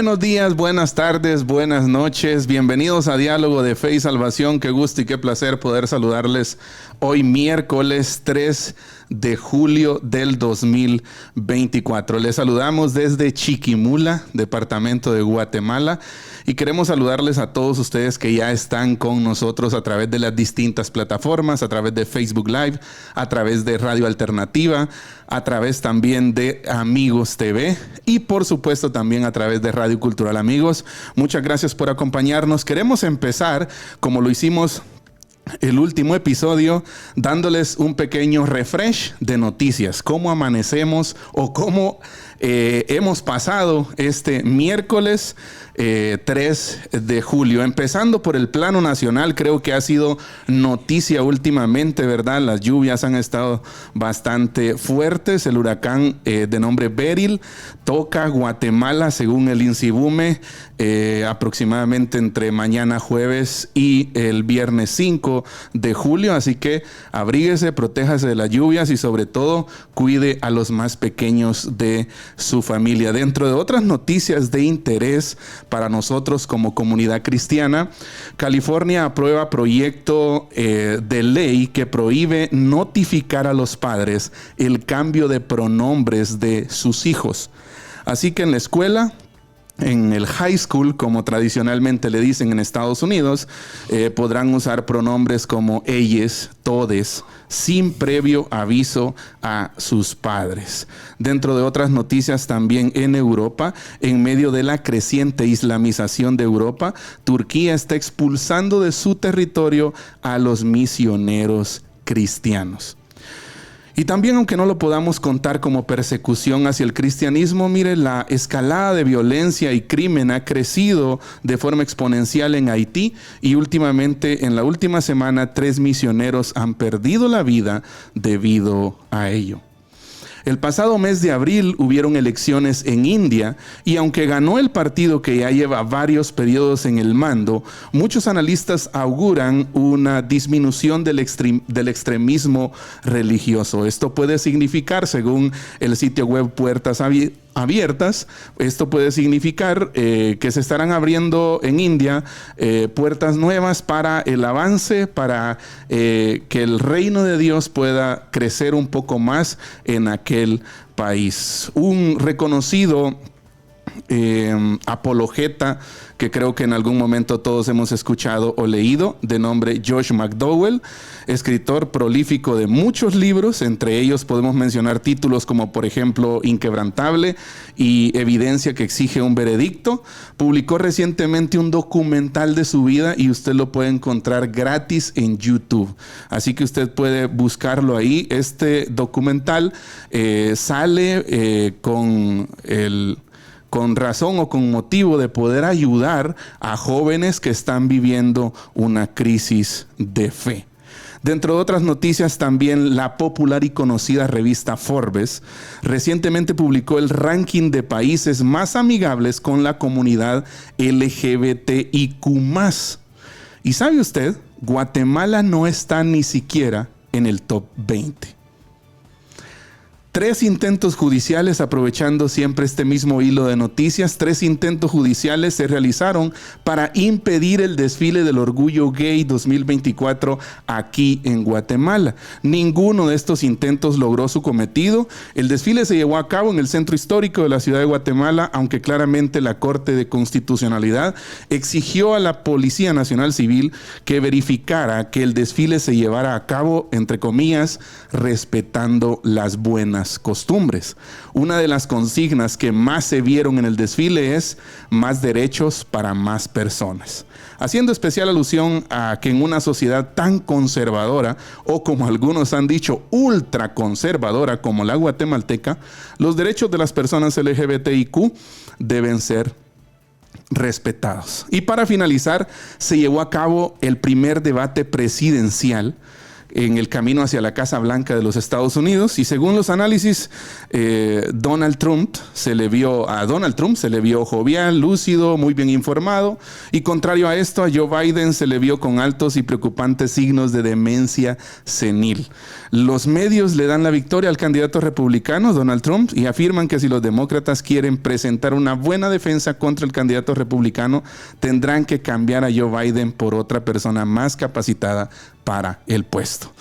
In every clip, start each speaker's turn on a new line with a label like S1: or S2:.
S1: Buenos días, buenas tardes, buenas noches. Bienvenidos a Diálogo de Fe y Salvación. Qué gusto y qué placer poder saludarles hoy miércoles 3 de julio del 2024. Les saludamos desde Chiquimula, departamento de Guatemala, y queremos saludarles a todos ustedes que ya están con nosotros a través de las distintas plataformas, a través de Facebook Live, a través de Radio Alternativa, a través también de Amigos TV y por supuesto también a través de Radio Cultural. Amigos, muchas gracias por acompañarnos. Queremos empezar, como lo hicimos el último episodio, dándoles un pequeño refresh de noticias, cómo amanecemos o cómo hemos pasado este miércoles 3 de julio. Empezando por el plano nacional, creo que ha sido noticia últimamente, ¿verdad? Las lluvias han estado bastante fuertes. El huracán de nombre Beryl toca Guatemala, según el INSIBUME, aproximadamente entre mañana jueves y el viernes 5 de julio. Así que abríguese, protéjase de las lluvias y sobre todo cuide a los más pequeños de su familia. Dentro de otras noticias de interés para nosotros como comunidad cristiana, California aprueba proyecto de ley que prohíbe notificar a los padres el cambio de pronombres de sus hijos. Así que en la escuela, en el high school, como tradicionalmente le dicen en Estados Unidos, podrán usar pronombres como ellos, todes, sin previo aviso a sus padres. Dentro de otras noticias también en Europa, en medio de la creciente islamización de Europa, Turquía está expulsando de su territorio a los misioneros cristianos. Y también, aunque no lo podamos contar como persecución hacia el cristianismo, mire, la escalada de violencia y crimen ha crecido de forma exponencial en Haití y últimamente, en la última semana, 3 misioneros han perdido la vida debido a ello. El pasado mes de abril hubieron elecciones en India y aunque ganó el partido que ya lleva varios periodos en el mando, muchos analistas auguran una disminución del extremismo religioso. Esto puede significar, según el sitio web Puertas Abiertas, esto puede significar que se estarán abriendo en India puertas nuevas para el avance, para que el reino de Dios pueda crecer un poco más en aquel país. Un reconocido apologeta que creo que en algún momento todos hemos escuchado o leído, de nombre Josh McDowell, escritor prolífico de muchos libros. Entre ellos podemos mencionar títulos como, por ejemplo, Inquebrantable y Evidencia que exige un veredicto. Publicó recientemente un documental de su vida y usted lo puede encontrar gratis en YouTube. Así que usted puede buscarlo ahí. Este documental sale con razón o con motivo de poder ayudar a jóvenes que están viviendo una crisis de fe. Dentro de otras noticias también, la popular y conocida revista Forbes recientemente publicó el ranking de países más amigables con la comunidad LGBTIQ+. ¿Y sabe usted? Guatemala no está ni siquiera en el top 20. 3 intentos judiciales, aprovechando siempre este mismo hilo de noticias, 3 intentos judiciales se realizaron para impedir el desfile del Orgullo Gay 2024 aquí en Guatemala. Ninguno de estos intentos logró su cometido. El desfile se llevó a cabo en el centro histórico de la ciudad de Guatemala, aunque claramente la Corte de Constitucionalidad exigió a la Policía Nacional Civil que verificara que el desfile se llevara a cabo, entre comillas, respetando las buenas costumbres. Una de las consignas que más se vieron en el desfile es más derechos para más personas, haciendo especial alusión a que en una sociedad tan conservadora, o como algunos han dicho, ultra conservadora como la guatemalteca, los derechos de las personas LGBTIQ deben ser respetados. Y para finalizar, se llevó a cabo el primer debate presidencial en el camino hacia la Casa Blanca de los Estados Unidos. Y según los análisis, a Donald Trump se le vio jovial, lúcido, muy bien informado. Y contrario a esto, a Joe Biden se le vio con altos y preocupantes signos de demencia senil. Los medios le dan la victoria al candidato republicano, Donald Trump, y afirman que si los demócratas quieren presentar una buena defensa contra el candidato republicano, tendrán que cambiar a Joe Biden por otra persona más capacitada para el puesto.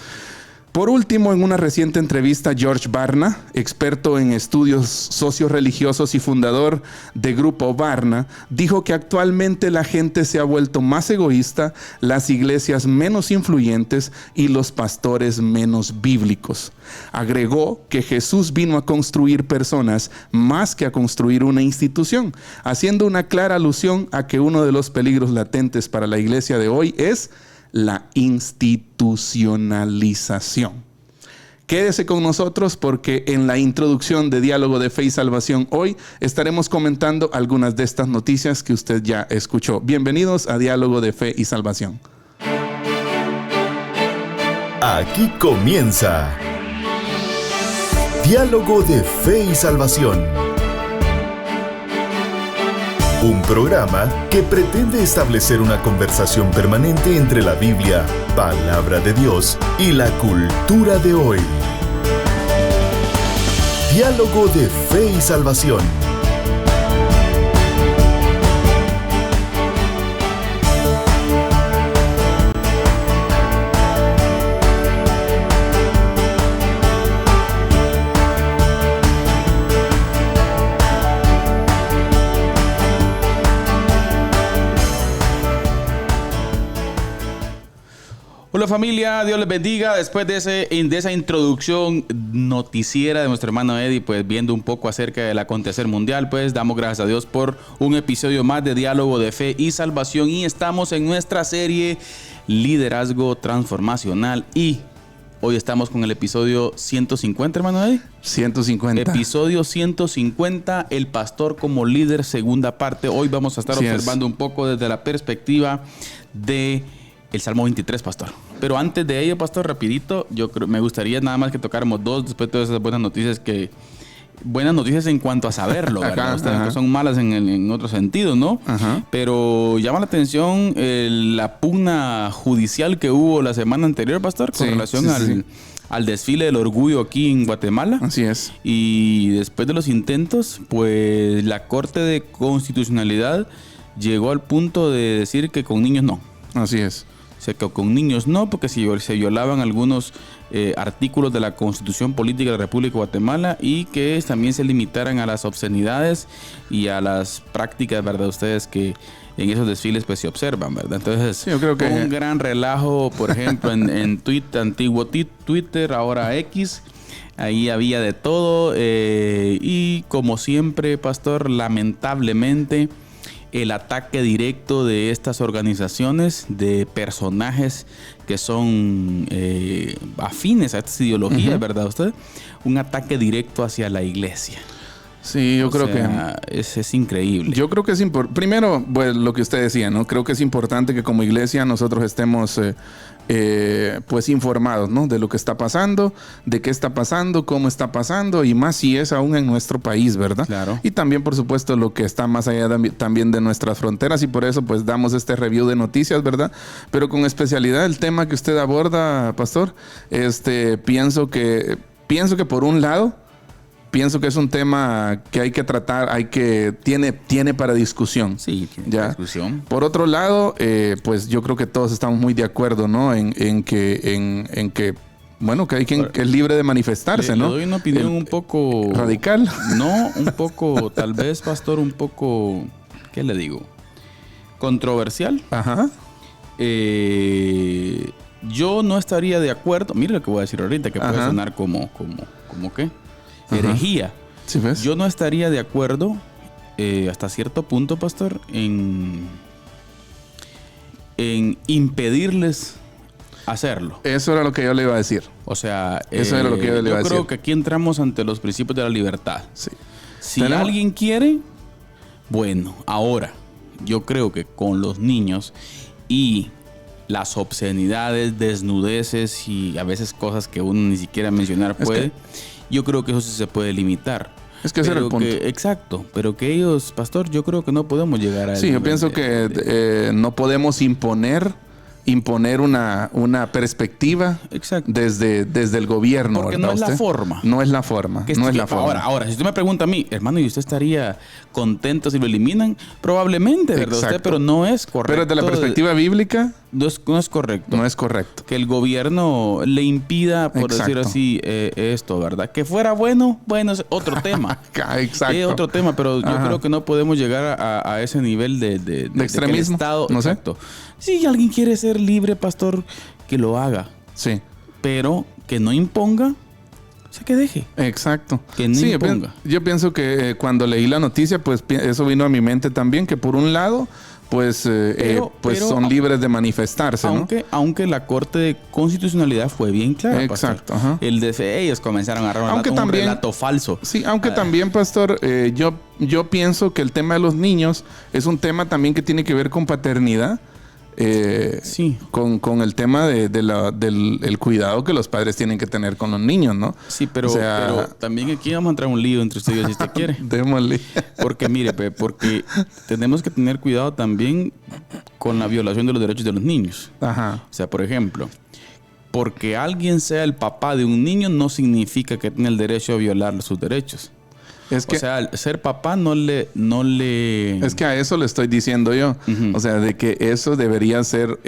S1: Por último, en una reciente entrevista, George Barna, experto en estudios socioreligiosos y fundador de Grupo Barna, dijo que actualmente la gente se ha vuelto más egoísta, las iglesias menos influyentes y los pastores menos bíblicos. Agregó que Jesús vino a construir personas más que a construir una institución, haciendo una clara alusión a que uno de los peligros latentes para la iglesia de hoy es la institucionalización. Quédese con nosotros porque en la introducción de Diálogo de Fe y Salvación hoy estaremos comentando algunas de estas noticias que usted ya escuchó. Bienvenidos a Diálogo de Fe y Salvación.
S2: Aquí comienza Diálogo de Fe y Salvación. Un programa que pretende establecer una conversación permanente entre la Biblia, palabra de Dios, y la cultura de hoy. Diálogo de Fe y Salvación.
S3: Hola familia, Dios les bendiga. Después de esa introducción noticiera de nuestro hermano Eddie, pues viendo un poco acerca del acontecer mundial, pues damos gracias a Dios por un episodio más de Diálogo de Fe y Salvación. Y estamos en nuestra serie Liderazgo Transformacional y hoy estamos con el episodio 150, hermano Eddie.
S1: 150.
S3: Episodio 150, el pastor como líder, segunda parte. Hoy vamos a estar observando un poco desde la perspectiva de el Salmo 23, pastor. Pero antes de ello, pastor, rapidito, me gustaría nada más que tocáramos dos, después de todas esas buenas noticias en cuanto a saberlo, ¿verdad? Ustedes que son malas en otro sentido, ¿no? Ajá. Pero llama la atención la pugna judicial que hubo la semana anterior, pastor, con relación al desfile del orgullo aquí en Guatemala.
S1: Así es.
S3: Y después de los intentos, pues la Corte de Constitucionalidad llegó al punto de decir que con niños no.
S1: Así es.
S3: O sea, que con niños no, porque se violaban algunos artículos de la Constitución Política de la República de Guatemala y que también se limitaran a las obscenidades y a las prácticas, ¿verdad? Ustedes que en esos desfiles pues se observan, ¿verdad? Entonces, sí, yo creo que un gran relajo, por ejemplo, en Twitter, antiguo Twitter, ahora X. Ahí había de todo y como siempre, pastor, lamentablemente el ataque directo de estas organizaciones, de personajes que son afines a estas ideologías, ¿verdad usted? Un ataque directo hacia la iglesia.
S1: Sí, yo creo que
S3: es increíble.
S1: Yo creo que es importante. Primero, pues, lo que usted decía, ¿no? Creo que es importante que como iglesia nosotros estemos pues informados, ¿no? De lo que está pasando, de qué está pasando, cómo está pasando y más si es aún en nuestro país, ¿verdad?
S3: Claro.
S1: Y también, por supuesto, lo que está más allá también de nuestras fronteras y por eso pues damos este review de noticias, ¿verdad? Pero con especialidad el tema que usted aborda, pastor, pienso que por un lado, pienso que es un tema que hay que tratar, tiene para discusión.
S3: Sí, tiene para discusión.
S1: Por otro lado, pues yo creo que todos estamos muy de acuerdo, ¿no? En que bueno, que hay quien que es libre de manifestarse, ¿no?
S3: Le doy una opinión un poco
S1: radical.
S3: No, un poco, tal vez, pastor, un poco, ¿qué le digo? Controversial.
S1: Ajá.
S3: Yo no estaría de acuerdo. Mire lo que voy a decir ahorita, que puede sonar como ¿qué? Herejía.
S1: ¿Sí ves?
S3: Yo no estaría de acuerdo hasta cierto punto, pastor, en impedirles hacerlo.
S1: Eso era lo que yo le iba a decir.
S3: O sea,
S1: eso era lo que yo le iba a decir.
S3: Yo creo que aquí entramos ante los principios de la libertad.
S1: Sí.
S3: Si alguien quiere, bueno, ahora yo creo que con los niños y las obscenidades, desnudeces y a veces cosas que uno ni siquiera mencionar puede, yo creo que eso sí se puede limitar.
S1: Es que ese era el punto.
S3: Exacto, pero que ellos, pastor, yo creo que no podemos llegar a eso.
S1: Sí, yo pienso que no podemos imponer una perspectiva desde el gobierno.
S3: Porque
S1: ¿verdad?
S3: no es la forma.
S1: No es la forma. No es la forma.
S3: Ahora, si usted me pregunta a mí, hermano, ¿y usted estaría contento si lo eliminan? Probablemente, ¿verdad? Usted, pero no es correcto.
S1: Pero desde la perspectiva bíblica...
S3: No es correcto.
S1: No es correcto.
S3: Que el gobierno le impida, por decir así, esto, ¿verdad? Que fuera bueno es otro tema.
S1: Exacto.
S3: Es otro tema, pero yo creo que no podemos llegar a ese nivel de
S1: extremismo.
S3: De que el Estado,
S1: no sé.
S3: exacto. Si alguien quiere ser libre, pastor, que lo haga.
S1: Sí.
S3: Pero que no imponga, o sea, que deje.
S1: Exacto.
S3: Que no imponga.
S1: Yo pienso que cuando leí la noticia, pues eso vino a mi mente también, que por un lado... Pues son libres de manifestarse,
S3: aunque la Corte de Constitucionalidad fue bien clara.
S1: Exacto.
S3: Ellos comenzaron a armar un relato falso.
S1: Sí, aunque también, pastor, yo pienso que el tema de los niños es un tema también que tiene que ver con paternidad.
S3: Sí.
S1: Con el tema del cuidado que los padres tienen que tener con los niños, ¿no?
S3: Sí, pero también aquí vamos a entrar en un lío entre ustedes si usted quiere.
S1: Démosle.
S3: Porque mire, porque tenemos que tener cuidado también con la violación de los derechos de los niños.
S1: Ajá.
S3: O sea, por ejemplo, porque alguien sea el papá de un niño no significa que tiene el derecho a violar sus derechos. O sea, ser papá no le... Es
S1: que a eso le estoy diciendo yo. Uh-huh. O sea, de que eso debería ser...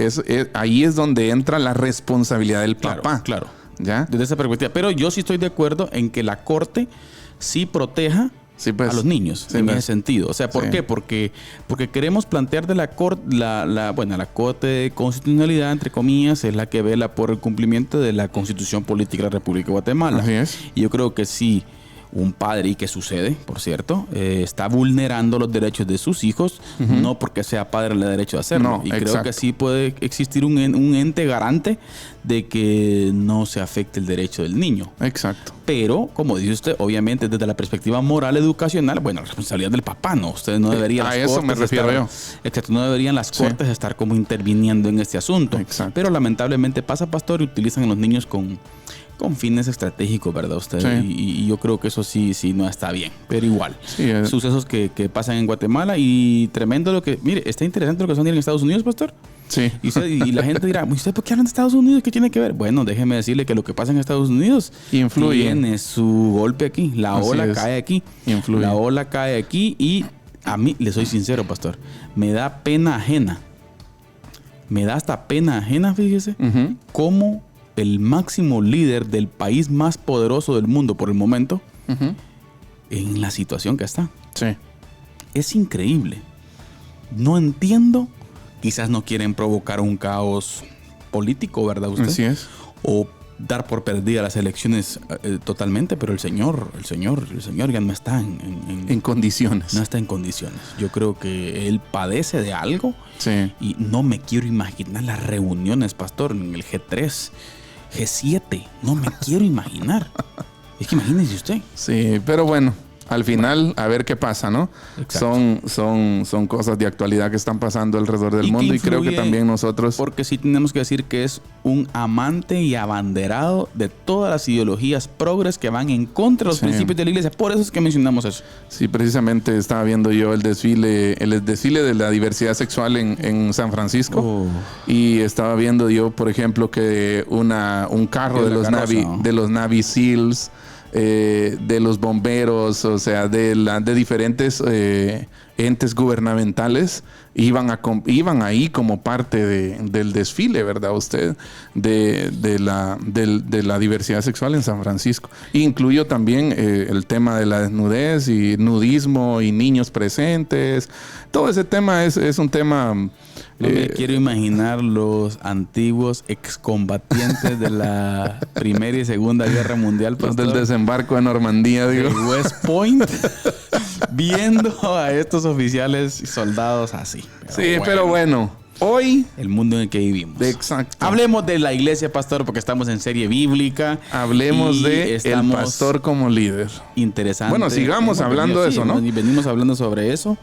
S1: ahí es donde entra la responsabilidad del papá.
S3: Claro.
S1: ¿Ya?
S3: Desde esa perspectiva. Pero yo sí estoy de acuerdo en que la Corte sí proteja a los niños en ese sentido. O sea, ¿por qué? Porque queremos plantear de la Corte... la Corte de Constitucionalidad, entre comillas, es la que vela por el cumplimiento de la Constitución Política de la República de Guatemala.
S1: Así es.
S3: Y yo creo que sí... Un padre, y que sucede, por cierto, está vulnerando los derechos de sus hijos, no porque sea padre le da derecho a hacerlo.
S1: No,
S3: y creo que sí puede existir un ente garante de que no se afecte el derecho del niño.
S1: Exacto.
S3: Pero, como dice usted, obviamente desde la perspectiva moral educacional, bueno, la responsabilidad del papá, ¿no? Ustedes no deberían...
S1: A eso me refiero yo.
S3: Exacto, no deberían las cortes estar como interviniendo en este asunto.
S1: Exacto.
S3: Pero lamentablemente pasa, pastor, y utilizan a los niños con fines estratégicos, ¿verdad? Usted y yo creo que eso sí no está bien, pero igual. Sucesos que pasan en Guatemala y tremendo lo que... Mire, está interesante lo que son en Estados Unidos, pastor.
S1: Sí.
S3: Y la gente dirá, ¿usted por qué hablan de Estados Unidos? ¿Qué tiene que ver? Bueno, déjeme decirle que lo que pasa en Estados Unidos
S1: influye.
S3: Tiene su golpe aquí. La ola cae aquí.
S1: Influye.
S3: La ola cae aquí y a mí, le soy sincero, pastor, me da pena ajena. Me da hasta pena ajena, fíjese, cómo el máximo líder del país más poderoso del mundo por el momento, en la situación que está.
S1: Sí.
S3: Es increíble. No entiendo. Quizás no quieren provocar un caos político, ¿verdad usted?
S1: Así es.
S3: O dar por perdida las elecciones totalmente, pero el señor ya no está en
S1: condiciones.
S3: No está en condiciones. Yo creo que él padece de algo.
S1: Sí.
S3: Y no me quiero imaginar las reuniones, pastor, en el G3, G7. No me quiero imaginar. Es que imagínese usted.
S1: Sí, pero bueno, al final, a ver qué pasa, ¿no? Son cosas de actualidad que están pasando alrededor del mundo y creo que también nosotros...
S3: Porque sí tenemos que decir que es un amante y abanderado de todas las ideologías progres que van en contra de los principios de la iglesia. Por eso es que mencionamos eso.
S1: Sí, precisamente estaba viendo yo el desfile de la diversidad sexual en San Francisco. Y estaba viendo yo, por ejemplo, que un carro de los Navy SEALs, de los bomberos, o sea, de diferentes entes gubernamentales iban ahí como parte del desfile, ¿verdad? Usted de la diversidad sexual en San Francisco. Incluyó también el tema de la desnudez y nudismo y niños presentes. Todo ese tema es un tema...
S3: No me quiero imaginar los antiguos excombatientes de la Primera y Segunda Guerra Mundial.
S1: Los del desembarco de Normandía, digo.
S3: De West Point, viendo a estos oficiales y soldados así.
S1: Pero bueno. hoy.
S3: El mundo en el que vivimos.
S1: Exacto.
S3: Hablemos de la iglesia, pastor, porque estamos en serie bíblica.
S1: Hablemos de el pastor como líder.
S3: Interesante.
S1: Bueno, sigamos hablando de eso, ¿no?
S3: Venimos hablando sobre eso.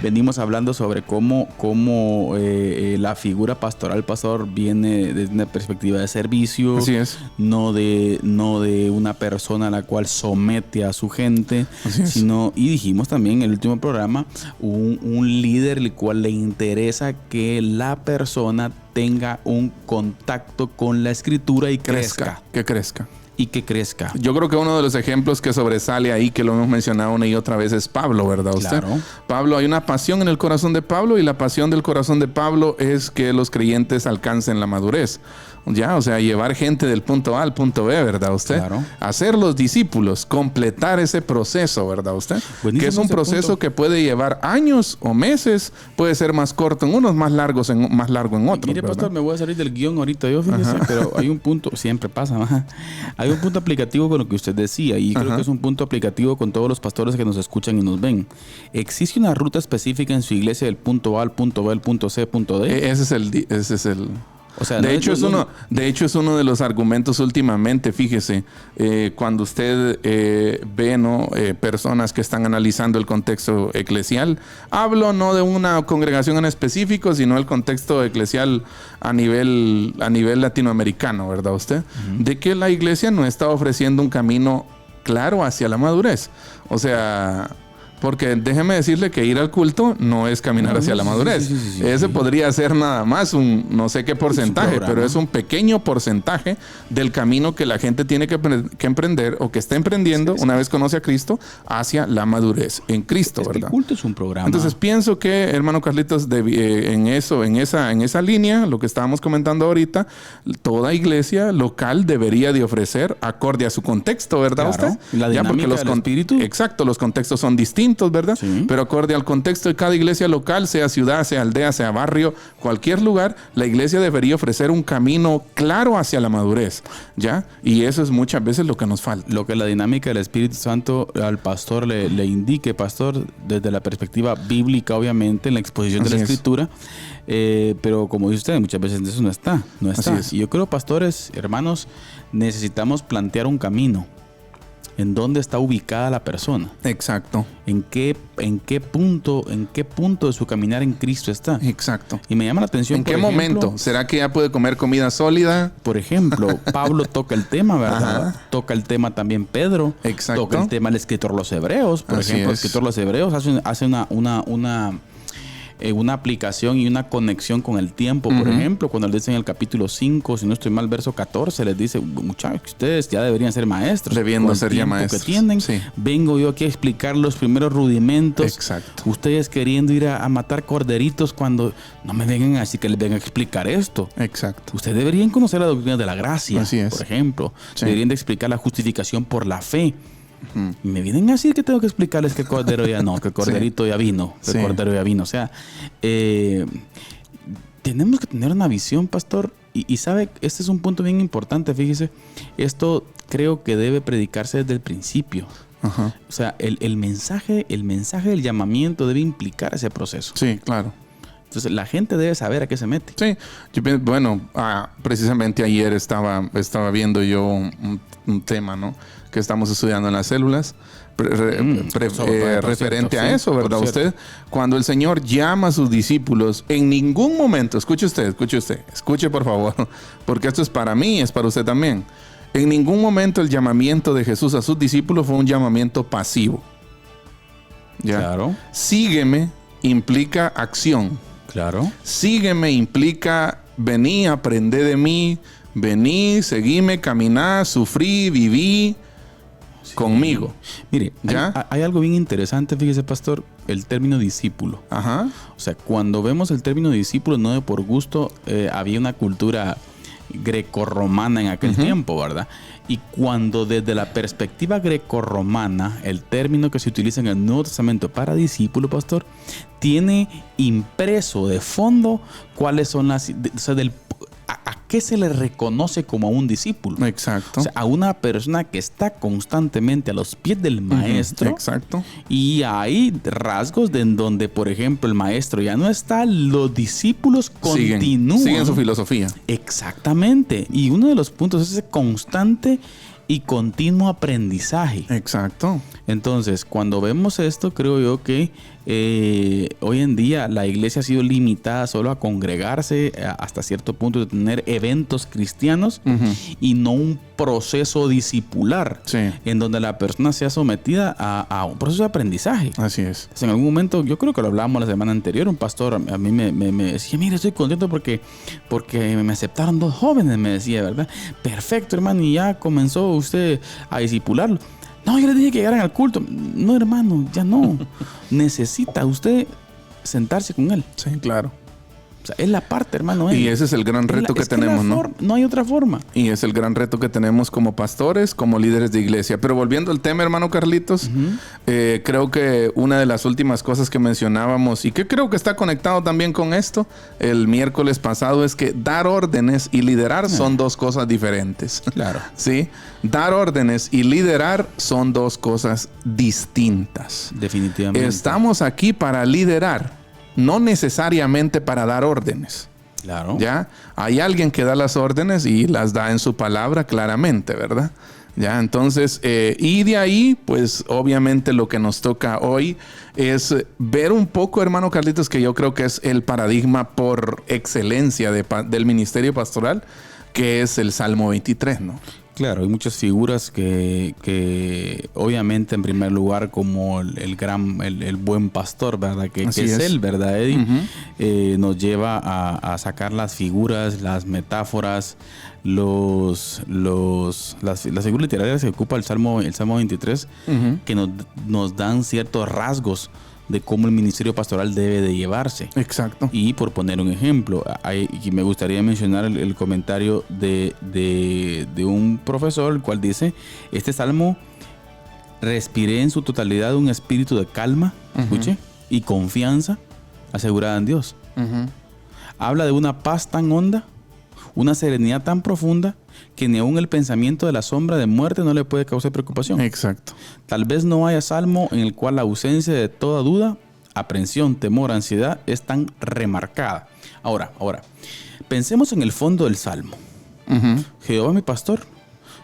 S3: Venimos hablando sobre cómo la figura pastoral, pastor, viene desde una perspectiva de servicio.
S1: Así es.
S3: No de una persona a la cual somete a su gente.
S1: Así es.
S3: Y dijimos también en el último programa, un líder al cual le interesa que la persona tenga un contacto con la escritura y crezca.
S1: Que crezca.
S3: Y que crezca.
S1: Yo creo que uno de los ejemplos que sobresale ahí, que lo hemos mencionado una y otra vez, es Pablo, ¿verdad usted?
S3: Claro.
S1: Pablo, hay una pasión en el corazón de Pablo, y la pasión del corazón de Pablo es que los creyentes alcancen la madurez. Ya, o sea, llevar gente del punto A al punto B, ¿verdad usted?
S3: Claro.
S1: Hacer los discípulos, completar ese proceso, ¿verdad usted?
S3: Buenísimo,
S1: que es un proceso que puede llevar años o meses, puede ser más corto en unos, más largo en otros.
S3: Mire, pastor, me voy a salir del guión ahorita yo, fíjese, pero hay un punto, siempre pasa, ¿verdad? Hay un punto aplicativo con lo que usted decía, y creo que es un punto aplicativo con todos los pastores que nos escuchan y nos ven. ¿Existe una ruta específica en su iglesia del punto A al punto B, al punto C, al punto D?
S1: Ese es el
S3: O sea,
S1: de hecho es uno de los argumentos últimamente, fíjese, cuando usted ve, ¿no?, personas que están analizando el contexto eclesial. Hablo no de una congregación en específico, sino el contexto eclesial a nivel latinoamericano, ¿verdad usted? De que la iglesia no está ofreciendo un camino claro hacia la madurez. O sea, porque déjeme decirle que ir al culto no es caminar hacia la madurez. Ese podría ser nada más un no sé qué porcentaje, pero es un pequeño porcentaje del camino que la gente tiene que emprender, o que está emprendiendo una vez conoce a Cristo, hacia la madurez en Cristo, ¿verdad?
S3: El culto es un programa.
S1: Entonces pienso que, hermano Carlitos, en esa línea, lo que estábamos comentando ahorita, toda iglesia local debería de ofrecer acorde a su contexto, ¿verdad?
S3: Claro.
S1: ¿Usted?
S3: La dinámica del espíritu.
S1: Exacto, los contextos son distintos, ¿verdad?
S3: Sí.
S1: Pero acorde al contexto de cada iglesia local, sea ciudad, sea aldea, sea barrio, cualquier lugar, la iglesia debería ofrecer un camino claro hacia la madurez, ¿ya? Y eso es muchas veces lo que nos falta.
S3: Lo que la dinámica del Espíritu Santo al pastor le indique, pastor, desde la perspectiva bíblica, obviamente, en la exposición de la Escritura. Pero como dice usted, muchas veces eso no está.
S1: Así es.
S3: Y yo creo, pastores, hermanos, necesitamos plantear un camino. ¿En dónde está ubicada la persona?
S1: Exacto.
S3: ¿En qué punto de su caminar en Cristo está?
S1: Exacto.
S3: Y me llama la atención.
S1: ¿En qué momento? ¿Será que ya puede comer comida sólida?
S3: Por ejemplo, Pablo toca el tema, ¿verdad?
S1: Ajá.
S3: Toca el tema también Pedro.
S1: Exacto.
S3: Toca el tema el escritor de los Hebreos. Por ejemplo, el escritor de los Hebreos hace una aplicación y una conexión con el tiempo. Por ejemplo, cuando le dice en el capítulo 5, si no estoy mal, verso 14, les dice: muchachos, ustedes ya deberían ser maestros.
S1: Debiendo ser ya maestros.
S3: Que tienen. Sí. Vengo yo aquí a explicar los primeros rudimentos.
S1: Exacto.
S3: Ustedes queriendo ir a matar corderitos, cuando no me vengan así que les vengan a explicar esto.
S1: Exacto.
S3: Ustedes deberían conocer la doctrina de la gracia.
S1: Así es.
S3: Por ejemplo.
S1: Sí.
S3: Deberían de explicar la justificación por la fe. Y me vienen a decir que tengo que explicarles que el cordero ya no, que el corderito ya vino, que el cordero ya vino. O sea, tenemos que tener una visión, pastor. Y sabe, este es un punto bien importante, fíjese. Esto creo que debe predicarse desde el principio.
S1: Ajá.
S3: O sea, el mensaje del llamamiento debe implicar ese proceso.
S1: Sí, claro.
S3: Entonces, la gente debe saber a qué se mete.
S1: Sí, precisamente ayer estaba viendo yo un tema, ¿no?, que estamos estudiando en las células, referente a eso, ¿verdad? Usted, cuando el Señor llama a sus discípulos, en ningún momento, escuche por favor, porque esto es para mí, es para usted también. En ningún momento el llamamiento de Jesús a sus discípulos fue un llamamiento pasivo. ¿Ya?
S3: Claro.
S1: Sígueme implica acción.
S3: Claro.
S1: Sígueme implica vení, aprendé de mí, vení, seguime, caminá, sufrí, viví conmigo.
S3: Mire,
S1: ¿ya?
S3: Hay algo bien interesante, fíjese, pastor, el término discípulo.
S1: Ajá.
S3: O sea, cuando vemos el término discípulo, no de por gusto, había una cultura grecorromana en aquel tiempo, ¿verdad? Y cuando desde la perspectiva grecorromana, el término que se utiliza en el Nuevo Testamento para discípulo, pastor, tiene impreso de fondo cuáles son ¿A qué se le reconoce como a un discípulo?
S1: Exacto.
S3: O sea, a una persona que está constantemente a los pies del maestro.
S1: Exacto.
S3: Y hay rasgos en donde, por ejemplo, el maestro ya no está, los discípulos continúan.
S1: Siguen su filosofía.
S3: Exactamente. Y uno de los puntos es ese constante y continuo aprendizaje.
S1: Exacto.
S3: Entonces, cuando vemos esto, creo yo que hoy en día la iglesia ha sido limitada solo a congregarse hasta cierto punto, de tener eventos cristianos y no un proceso discipular en donde la persona sea sometida a un proceso de aprendizaje.
S1: Así es.
S3: En algún momento, yo creo que lo hablábamos la semana anterior, un pastor a mí me decía, mire, estoy contento porque me aceptaron 2 jóvenes, me decía, ¿verdad? Perfecto, hermano, y ya comenzó usted a discipularlo. No, yo le dije que llegaran al culto. No, hermano, ya no. Necesita usted sentarse con él.
S1: Sí, claro.
S3: O sea, es la parte, hermano.
S1: Y ese es el gran reto que tenemos, ¿no?
S3: No hay otra forma.
S1: Y es el gran reto que tenemos como pastores, como líderes de iglesia. Pero volviendo al tema, hermano Carlitos, creo que una de las últimas cosas que mencionábamos y que creo que está conectado también con esto el miércoles pasado es que dar órdenes y liderar son 2 cosas diferentes.
S3: Claro.
S1: ¿Sí? Dar órdenes y liderar son 2 cosas distintas.
S3: Definitivamente.
S1: Estamos aquí para liderar, no necesariamente para dar órdenes.
S3: Claro.
S1: ¿Ya? Hay alguien que da las órdenes y las da en su palabra claramente, ¿verdad? Ya, entonces, y de ahí, pues obviamente lo que nos toca hoy es ver un poco, hermano Carlitos, que yo creo que es el paradigma por excelencia del ministerio pastoral, que es el Salmo 23, ¿no?
S3: Claro, hay muchas figuras que obviamente en primer lugar como el buen pastor, ¿verdad? Que es él, ¿verdad, Eddie? Nos lleva a sacar las figuras, las metáforas, las figuras literarias que ocupa el Salmo 23, que nos dan ciertos rasgos de cómo el ministerio pastoral debe de llevarse.
S1: Exacto.
S3: Y por poner un ejemplo, y me gustaría mencionar el comentario de un profesor, el cual dice, este salmo respiré en su totalidad un espíritu de calma, escuche, y confianza asegurada en Dios. Habla de una paz tan honda, una serenidad tan profunda, que ni aún el pensamiento de la sombra de muerte no le puede causar preocupación.
S1: Exacto.
S3: Tal vez no haya salmo en el cual la ausencia de toda duda, aprensión, temor, ansiedad es tan remarcada. Ahora, pensemos en el fondo del salmo. Jehová mi pastor,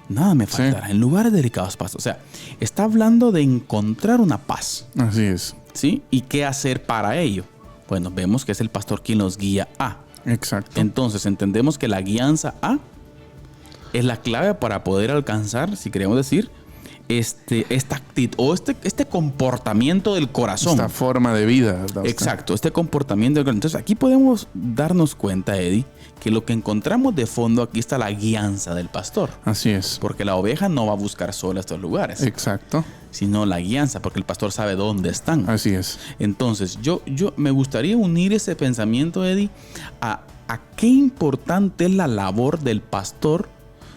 S3: nada me faltará. En lugares delicados pasto. O sea, está hablando de encontrar una paz.
S1: Así es.
S3: ¿Sí? ¿Y qué hacer para ello? Bueno, vemos que es el pastor quien los guía a.
S1: Exacto.
S3: Entonces entendemos que la guianza a es la clave para poder alcanzar, si queremos decir, esta actitud o este comportamiento del corazón.
S1: Esta forma de vida, ¿verdad?
S3: Exacto, este comportamiento del corazón. Entonces aquí podemos darnos cuenta, Eddie, que lo que encontramos de fondo aquí está la guianza del pastor.
S1: Así es.
S3: Porque la oveja no va a buscar sola estos lugares.
S1: Exacto.
S3: Sino la guianza, porque el pastor sabe dónde están.
S1: Así es.
S3: Entonces, yo me gustaría unir ese pensamiento, Eddie, a qué importante es la labor del pastor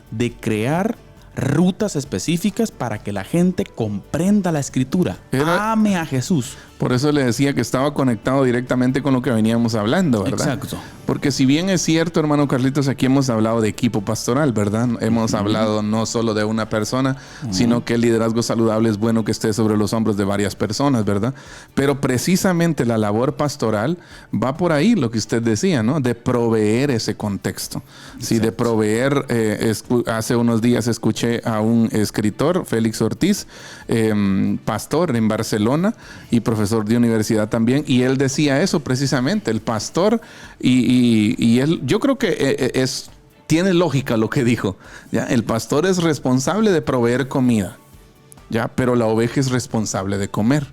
S3: de crear rutas específicas para que la gente comprenda la escritura. Ame a Jesús.
S1: Por eso le decía que estaba conectado directamente con lo que veníamos hablando, ¿verdad?
S3: Exacto.
S1: Porque si bien es cierto, hermano Carlitos, aquí hemos hablado de equipo pastoral, ¿verdad? Hemos hablado no solo de una persona, sino que el liderazgo saludable es bueno que esté sobre los hombros de varias personas, ¿verdad? Pero precisamente la labor pastoral va por ahí, lo que usted decía, ¿no? De proveer ese contexto. Sí, de proveer, hace unos días escuché a un escritor, Félix Ortiz, pastor en Barcelona y profesor de universidad también, y él decía eso precisamente, el pastor, y él, yo creo que tiene lógica lo que dijo, ¿ya? El pastor es responsable de proveer comida, ¿ya? Pero la oveja es responsable de comer.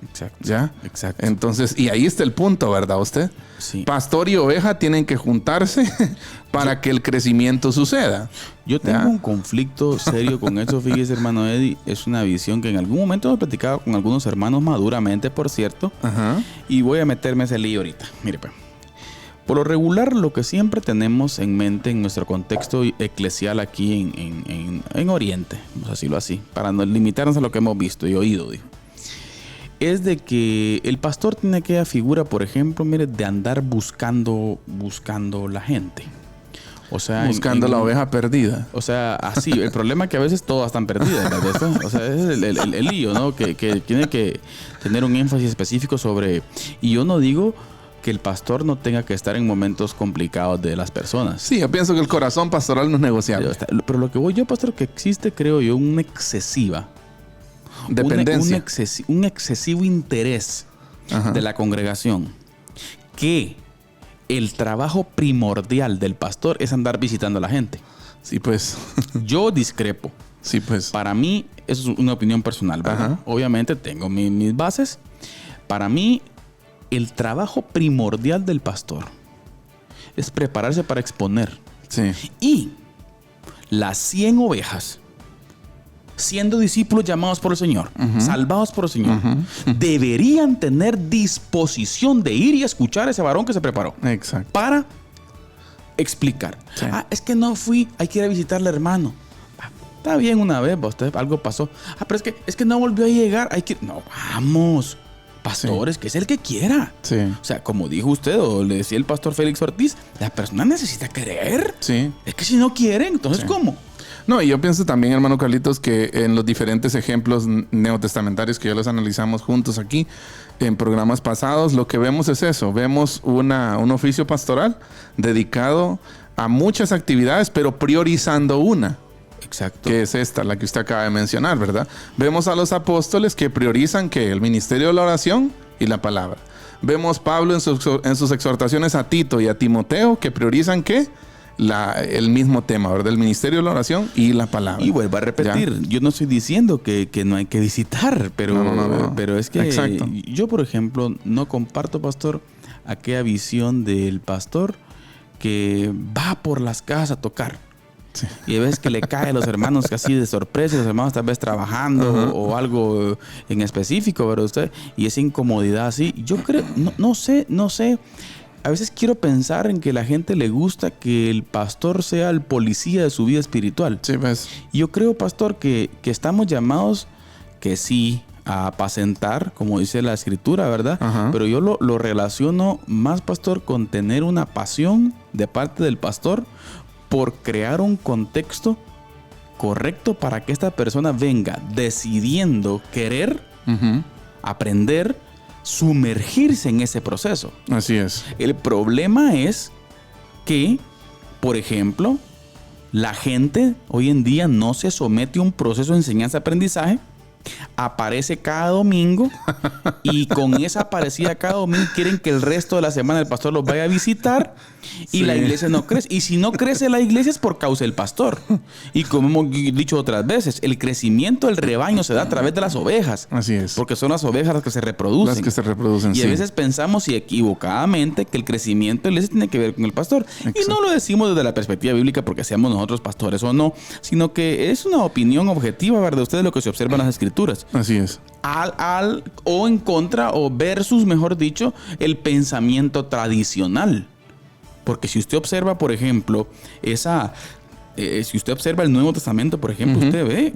S3: Exacto.
S1: ¿Ya?
S3: Exacto.
S1: Entonces, y ahí está el punto, ¿verdad usted?
S3: Sí.
S1: Pastor y oveja tienen que juntarse para que el crecimiento suceda.
S3: Yo tengo un conflicto serio con eso, fíjese, hermano Eddie. Es una visión que en algún momento hemos platicado con algunos hermanos maduramente, por cierto.
S1: Ajá.
S3: Y voy a meterme ese lío ahorita. Mire, pues. Por lo regular, lo que siempre tenemos en mente en nuestro contexto eclesial aquí en Oriente, vamos a decirlo así, para no limitarnos a lo que hemos visto y oído, digo, es de que el pastor tiene aquella figura, por ejemplo, mire, de andar buscando la gente. O sea,
S1: buscando la oveja perdida.
S3: O sea, así. El problema es que a veces todas están perdidas, ¿verdad? O sea, ese es el lío, ¿no? Que tiene que tener un énfasis específico sobre... Y yo no digo que el pastor no tenga que estar en momentos complicados de las personas.
S1: Sí, yo pienso que el corazón pastoral no es negociable.
S3: Pero lo que voy yo, pastor, que existe, creo yo, una excesiva...
S1: Dependencia.
S3: Un excesivo interés de la congregación. Que el trabajo primordial del pastor es andar visitando a la gente.
S1: Sí, pues.
S3: Yo discrepo.
S1: Sí, pues.
S3: Para mí, eso es una opinión personal, ¿verdad? Obviamente tengo mis bases. Para mí, el trabajo primordial del pastor es prepararse para exponer.
S1: Sí.
S3: Y las 100 ovejas, siendo discípulos llamados por el Señor, salvados por el Señor, deberían tener disposición de ir y escuchar a ese varón que se preparó.
S1: Exacto.
S3: Para explicar.
S1: Sí.
S3: Es que no fui, hay que ir a visitarle, hermano. Está bien una vez, usted algo pasó. Pero es que no volvió a llegar, hay que... No, vamos, pastores, que es el que quiera.
S1: Sí.
S3: O sea, como dijo usted, o le decía el pastor Félix Ortiz, la persona necesita querer.
S1: Sí.
S3: Es que si no quieren, entonces ¿cómo?
S1: No, y yo pienso también, hermano Carlitos, que en los diferentes ejemplos neotestamentarios que ya los analizamos juntos aquí en programas pasados, lo que vemos es eso. Vemos un oficio pastoral dedicado a muchas actividades, pero priorizando una.
S3: Exacto.
S1: Que es esta, la que usted acaba de mencionar, ¿verdad? Vemos a los apóstoles que priorizan que el ministerio de la oración y la palabra. Vemos Pablo en sus exhortaciones a Tito y a Timoteo que priorizan ¿qué? El mismo tema, ¿verdad? El ministerio de la oración y la palabra.
S3: Y vuelvo a repetir, ¿ya? Yo no estoy diciendo que no hay que visitar, pero,
S1: no.
S3: pero es que
S1: Exacto.
S3: Yo, por ejemplo, no comparto, pastor, aquella visión del pastor que va por las casas a tocar. Sí. Y ves que le cae a los hermanos casi de sorpresa, los hermanos tal vez trabajando o algo en específico, ¿verdad? Usted, y esa incomodidad así. Yo creo, no sé. A veces quiero pensar en que a la gente le gusta que el pastor sea el policía de su vida espiritual.
S1: Sí, pues.
S3: Yo creo, pastor, que estamos llamados, que sí, a apacentar, como dice la escritura, ¿verdad? Pero yo lo relaciono más, pastor, con tener una pasión de parte del pastor por crear un contexto correcto para que esta persona venga decidiendo querer aprender, sumergirse en ese proceso.
S1: Así es.
S3: El problema es que, por ejemplo, la gente hoy en día no se somete a un proceso de enseñanza-aprendizaje. Aparece cada domingo y con esa aparecida cada domingo quieren que el resto de la semana el pastor los vaya a visitar y la iglesia no crece. Y si no crece la iglesia es por causa del pastor. Y como hemos dicho otras veces, el crecimiento del rebaño se da a través de las ovejas.
S1: Así es.
S3: Porque son las ovejas las que se reproducen.
S1: Las que se reproducen,
S3: y a veces pensamos y equivocadamente que el crecimiento de la iglesia tiene que ver con el pastor. Exacto. Y no lo decimos desde la perspectiva bíblica porque seamos nosotros pastores o no, sino que es una opinión objetiva, ¿verdad? De ustedes lo que se observa en las escrituras.
S1: Así es.
S3: O en contra, o versus, mejor dicho, el pensamiento tradicional. Porque si usted observa, por ejemplo, si usted observa el Nuevo Testamento, por ejemplo,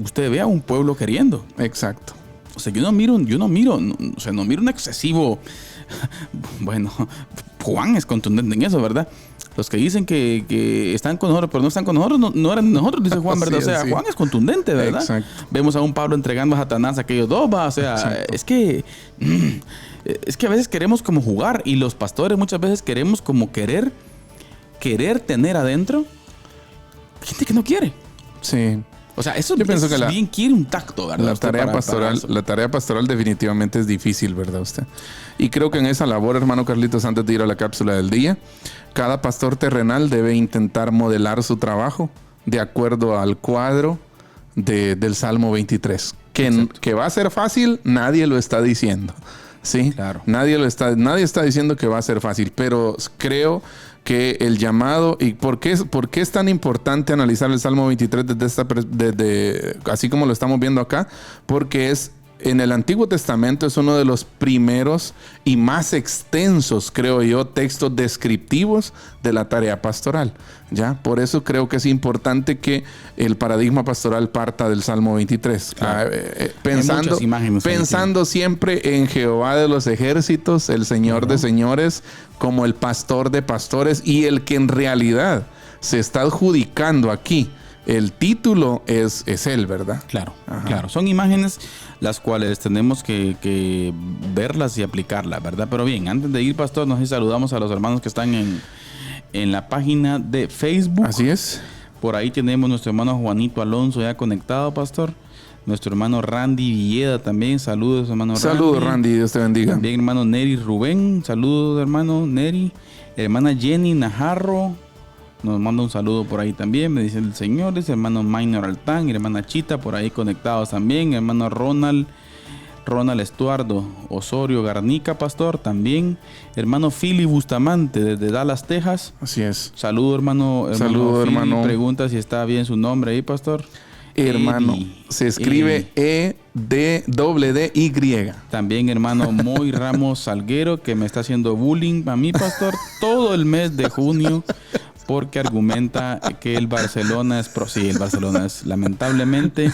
S3: usted ve a un pueblo queriendo.
S1: Exacto.
S3: O sea, yo no miro un excesivo. Bueno, Juan es contundente en eso, ¿verdad? Los que dicen que están con nosotros, pero no están con nosotros, no eran de nosotros, dice Juan, ¿verdad? Sí, o sea, sí. Juan es contundente, ¿verdad? Exacto. Vemos a un Pablo entregando a Satanás a aquellos dos, ¿va? O sea, exacto. es que a veces queremos como jugar y los pastores muchas veces queremos como querer tener adentro gente que no quiere.
S1: Sí.
S3: O sea, eso bien quiere un tacto, ¿verdad?
S1: La tarea pastoral definitivamente es difícil, ¿verdad usted? Y creo que en esa labor, hermano Carlitos, antes de ir a la cápsula del día, cada pastor terrenal debe intentar modelar su trabajo de acuerdo al cuadro del Salmo 23. Que va a ser fácil, nadie lo está diciendo. ¿Sí? Claro. Nadie está diciendo que va a ser fácil, pero creo que el llamado, y ¿por qué es tan importante analizar el Salmo 23 desde así como lo estamos viendo acá? Porque en el Antiguo Testamento es uno de los primeros y más extensos, creo yo, textos descriptivos de la tarea pastoral. ¿Ya? Por eso creo que es importante que el paradigma pastoral parta del Salmo 23. Claro. Pensando siempre en Jehová de los ejércitos, el Señor de señores, como el pastor de pastores y el que en realidad se está adjudicando aquí. El título es él, ¿verdad?
S3: Claro,
S1: Ajá.
S3: claro. Son imágenes las cuales tenemos que verlas y aplicarlas, ¿verdad? Pero bien, antes de ir, pastor, nos saludamos a los hermanos que están en la página de Facebook.
S1: Así es.
S3: Por ahí tenemos nuestro hermano Juanito Alonso ya conectado, pastor. Nuestro hermano Randy Villeda también. Saludos, hermano Randy.
S1: Saludos, Randy. Dios te bendiga.
S3: También hermano Neri Rubén. Saludos, hermano Neri. Hermana Jenny Najarro. Nos manda un saludo por ahí también. Me dice el señor. Dice hermano Minor Altán y hermana Chita por ahí conectados también. Hermano Ronald Estuardo Osorio Garnica, pastor, también. Hermano Philly Bustamante desde Dallas, Texas.
S1: Así es.
S3: Saludo, hermano.
S1: Saludo,
S3: Philly.
S1: hermano.
S3: Pregunta si está bien su nombre ahí, pastor.
S1: Hermano,
S3: Eddie.
S1: se escribe E-D-D-Y.
S3: También hermano Moy Ramos Salguero, que me está haciendo bullying a mí, pastor, todo el mes de junio, porque argumenta que el Barcelona es sí, el Barcelona es, lamentablemente,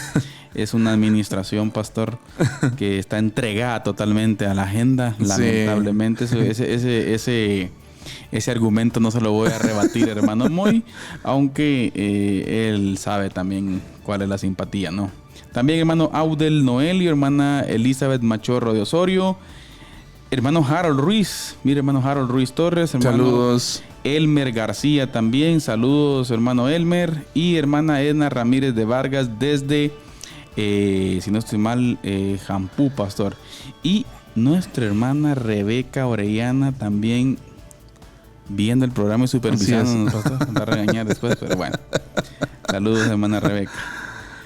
S3: es una administración, pastor, que está entregada totalmente a la agenda. Lamentablemente, ese argumento no se lo voy a rebatir, hermano Moy, aunque él sabe también cuál es la simpatía, ¿no? También hermano Audel Noelio, hermana Elizabeth Machorro de Osorio, hermano Harold Ruiz, mire hermano Harold Ruiz Torres, hermano
S1: Saludos.
S3: Elmer García también, saludos hermano Elmer, y hermana Edna Ramírez de Vargas desde, si no estoy mal, Jampú, pastor. Y nuestra hermana Rebeca Orellana también viendo el programa y supervisando. Nos va a regañar después, pero bueno. Saludos, hermana Rebeca.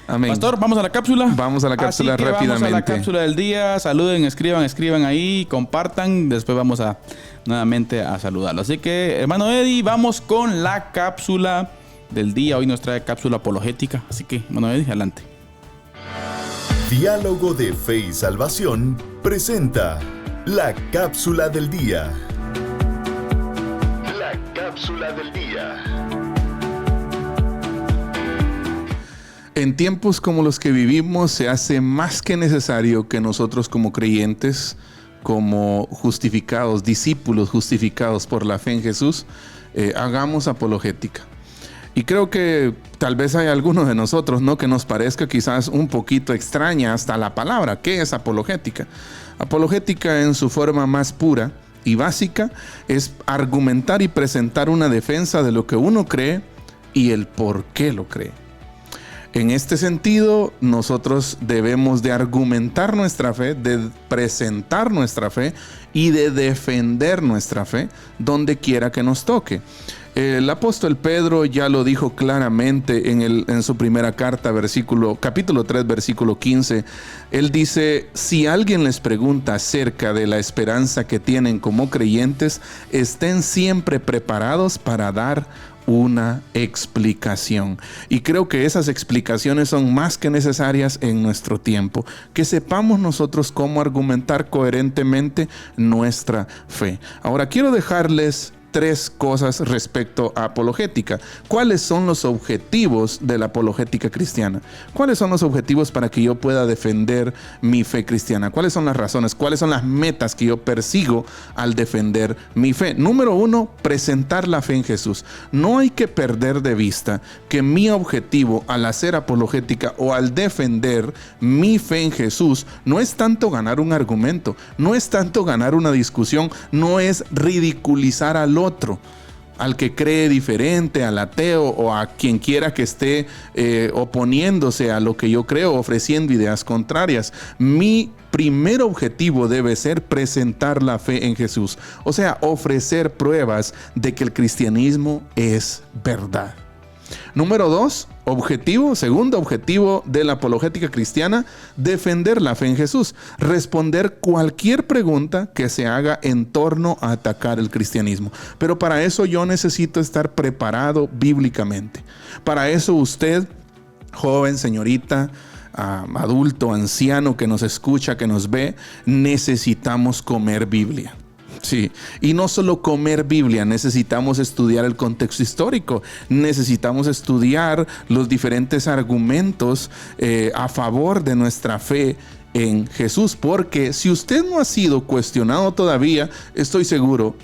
S1: Amén.
S3: Pastor, vamos a la cápsula.
S1: Vamos a la cápsula rápidamente.
S3: Vamos a la cápsula del día. Saluden, escriban ahí, compartan. Después vamos a nuevamente a saludarlo. Así que, hermano Eddie, vamos con la cápsula del día. Hoy nos trae cápsula apologética. Así que, hermano Eddie, adelante.
S2: Diálogo de Fe y Salvación presenta la cápsula del día. La cápsula del día.
S1: En tiempos como los que vivimos se hace más que necesario que nosotros como creyentes, como justificados, discípulos justificados por la fe en Jesús, hagamos apologética. Y creo que tal vez hay algunos de nosotros, ¿no?, que nos parezca quizás un poquito extraña hasta la palabra. ¿Qué es apologética? Apologética en su forma más pura y básica es argumentar y presentar una defensa de lo que uno cree y el por qué lo cree. En este sentido, nosotros debemos de argumentar nuestra fe, de presentar nuestra fe y de defender nuestra fe donde quiera que nos toque. El apóstol Pedro ya lo dijo claramente en su primera carta, capítulo 3, versículo 15. Él dice: si alguien les pregunta acerca de la esperanza que tienen como creyentes, estén siempre preparados para dar una explicación. Y creo que esas explicaciones son más que necesarias en nuestro tiempo. Que sepamos nosotros cómo argumentar coherentemente nuestra fe. Ahora quiero dejarles 3 cosas respecto a apologética. ¿Cuáles son los objetivos de la apologética cristiana? ¿Cuáles son los objetivos para que yo pueda defender mi fe cristiana? ¿Cuáles son las razones? ¿Cuáles son las metas que yo persigo al defender mi fe? Número 1, presentar la fe en Jesús. No hay que perder de vista que mi objetivo al hacer apologética o al defender mi fe en Jesús no es tanto ganar un argumento, no es tanto ganar una discusión, no es ridiculizar al otro, al que cree diferente, al ateo o a quien quiera que esté oponiéndose a lo que yo creo, ofreciendo ideas contrarias. Mi primer objetivo debe ser presentar la fe en Jesús, o sea, ofrecer pruebas de que el cristianismo es verdad. Número 2, segundo objetivo de la apologética cristiana: defender la fe en Jesús, responder cualquier pregunta que se haga en torno a atacar el cristianismo. Pero para eso yo necesito estar preparado bíblicamente. Para eso usted, joven, señorita, adulto, anciano que nos escucha, que nos ve, necesitamos comer Biblia. Sí, y no solo comer Biblia, necesitamos estudiar el contexto histórico, necesitamos estudiar los diferentes argumentos a favor de nuestra fe en Jesús, porque si usted no ha sido cuestionado todavía, estoy seguro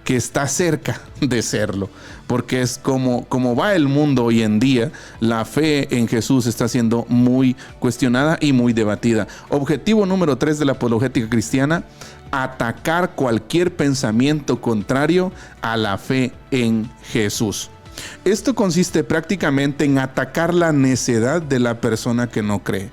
S1: que está cerca de serlo, porque es como va el mundo hoy en día. La fe en Jesús está siendo muy cuestionada y muy debatida. Objetivo número 3 de la apologética cristiana: atacar cualquier pensamiento contrario a la fe en Jesús. Esto consiste prácticamente en atacar la necedad de la persona que no cree.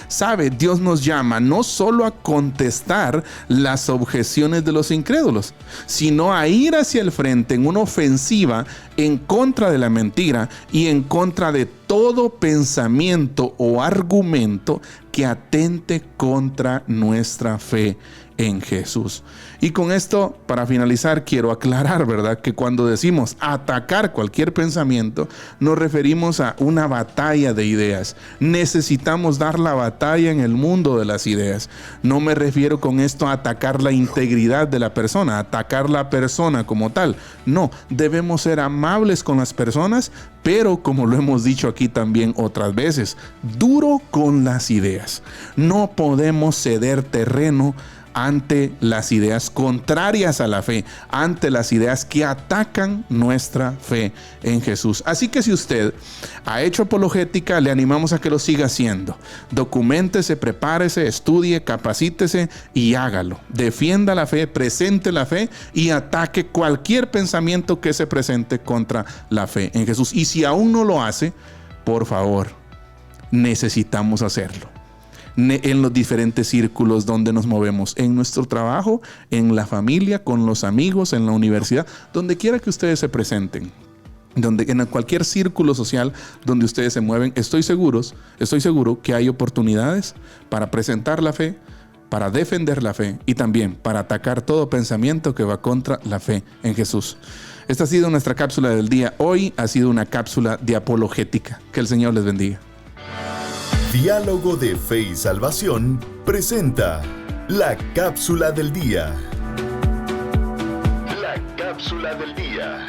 S1: Sabe, Dios nos llama no solo a contestar las objeciones de los incrédulos, sino a ir hacia el frente en una ofensiva en contra de la mentira y en contra de todo pensamiento o argumento que atente contra nuestra fe en Jesús. Y con esto, para finalizar, quiero aclarar, ¿verdad?, que cuando decimos atacar cualquier pensamiento, nos referimos a una batalla de ideas. Necesitamos dar la batalla en el mundo de las ideas. No me refiero con esto a atacar la integridad de la persona, a atacar la persona como tal. No, debemos ser amables con las personas, pero como lo hemos dicho aquí también otras veces, duro con las ideas. No podemos ceder terreno ante las ideas contrarias a la fe, ante las ideas que atacan nuestra fe en Jesús. Así que si usted ha hecho apologética, le animamos a que lo siga haciendo. Documéntese, prepárese, estudie, capacítese y hágalo. Defienda la fe, presente la fe y ataque cualquier pensamiento que se presente contra la fe en Jesús. Y si aún no lo hace, por favor, necesitamos hacerlo. En los diferentes círculos donde nos movemos, en nuestro trabajo, en la familia, con los amigos, en la universidad, donde quiera que ustedes se presenten, en cualquier círculo social donde ustedes se mueven, estoy seguro que hay oportunidades para presentar la fe, para defender la fe y también para atacar todo pensamiento que va contra la fe en Jesús. Esta ha sido nuestra cápsula del día. Hoy ha sido una cápsula de apologética. Que el Señor les bendiga.
S2: Diálogo de Fe y Salvación presenta la cápsula del día. La cápsula del día.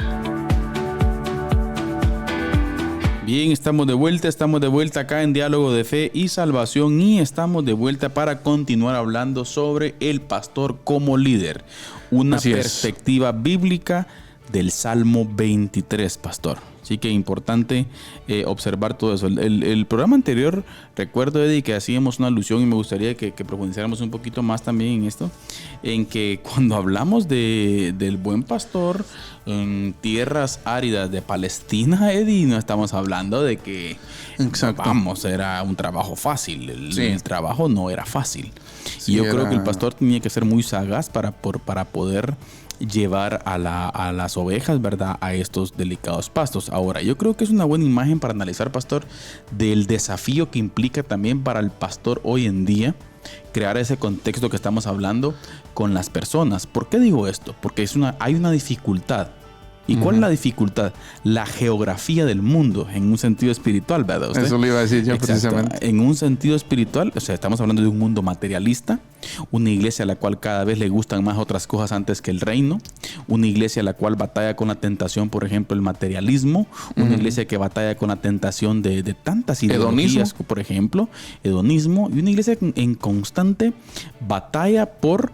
S3: Bien, estamos de vuelta acá en Diálogo de Fe y Salvación y estamos de vuelta para continuar hablando sobre el pastor como líder. Una perspectiva bíblica del Salmo 23, pastor. Así que es importante observar todo eso. El programa anterior, recuerdo, Eddie, que hacíamos una alusión y me gustaría que profundizáramos un poquito más también en esto, en que cuando hablamos del buen pastor en tierras áridas de Palestina, Eddie, no estamos hablando de que, era un trabajo fácil. El trabajo no era fácil. Sí, y yo creo que el pastor tenía que ser muy sagaz para poder llevar a las ovejas, ¿verdad?, a estos delicados pastos. Ahora, yo creo que es una buena imagen para analizar, pastor, del desafío que implica también para el pastor hoy en día crear ese contexto que estamos hablando con las personas. ¿Por qué digo esto? Porque hay una dificultad. ¿Y cuál es la dificultad? La geografía del mundo, en un sentido espiritual, ¿verdad usted?
S1: Eso le iba a decir yo. Exacto. Precisamente.
S3: En un sentido espiritual, o sea, estamos hablando de un mundo materialista, una iglesia a la cual cada vez le gustan más otras cosas antes que el reino, una iglesia a la cual batalla con la tentación, por ejemplo, el materialismo, una iglesia que batalla con la tentación de tantas ideologías, por ejemplo, hedonismo, y una iglesia en constante batalla por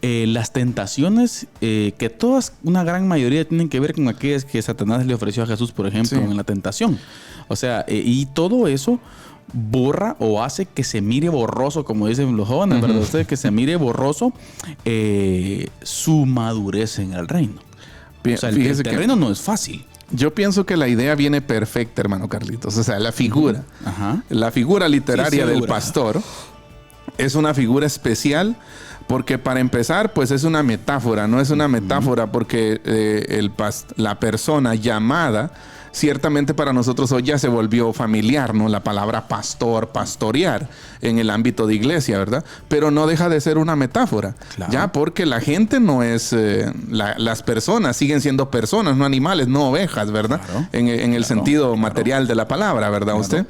S3: las tentaciones que todas, una gran mayoría tienen que ver con aquellas que Satanás le ofreció a Jesús, por ejemplo, en la tentación. O sea, y todo eso borra o hace que se mire borroso, como dicen los jóvenes, ¿verdad? Ustedes, que se mire borroso su madurez en el reino. O sea, el terreno no es fácil.
S1: Yo pienso que la idea viene perfecta, hermano Carlitos. O sea, la figura, la figura literaria del pastor es una figura especial. Porque para empezar, pues es una metáfora, no es una metáfora porque la persona llamada, ciertamente para nosotros hoy ya se volvió familiar, ¿no? La palabra pastor, pastorear en el ámbito de iglesia, ¿verdad? Pero no deja de ser una metáfora, ya, porque la gente no es, las personas siguen siendo personas, no animales, no ovejas, ¿verdad? En el sentido material de la palabra, ¿verdad usted?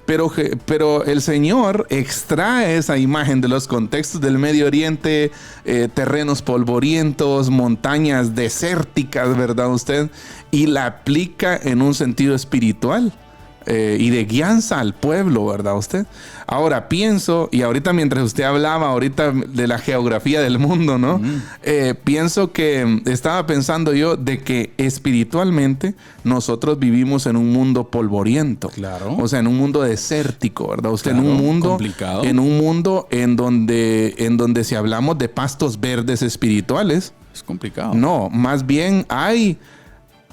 S1: Pero el Señor extrae esa imagen de los contextos del Medio Oriente, terrenos polvorientos, montañas desérticas, ¿verdad usted? Y la aplica en un sentido espiritual y de guianza al pueblo, ¿verdad usted? Ahora pienso, y ahorita mientras usted hablaba ahorita de la geografía del mundo, ¿no? Pienso que estaba pensando yo de que espiritualmente nosotros vivimos en un mundo polvoriento.
S3: Claro.
S1: O sea, en un mundo desértico, ¿verdad usted?
S3: Claro,
S1: en un mundo
S3: complicado.
S1: En un mundo en donde si hablamos de pastos verdes espirituales,
S3: Es complicado.
S1: no, más bien hay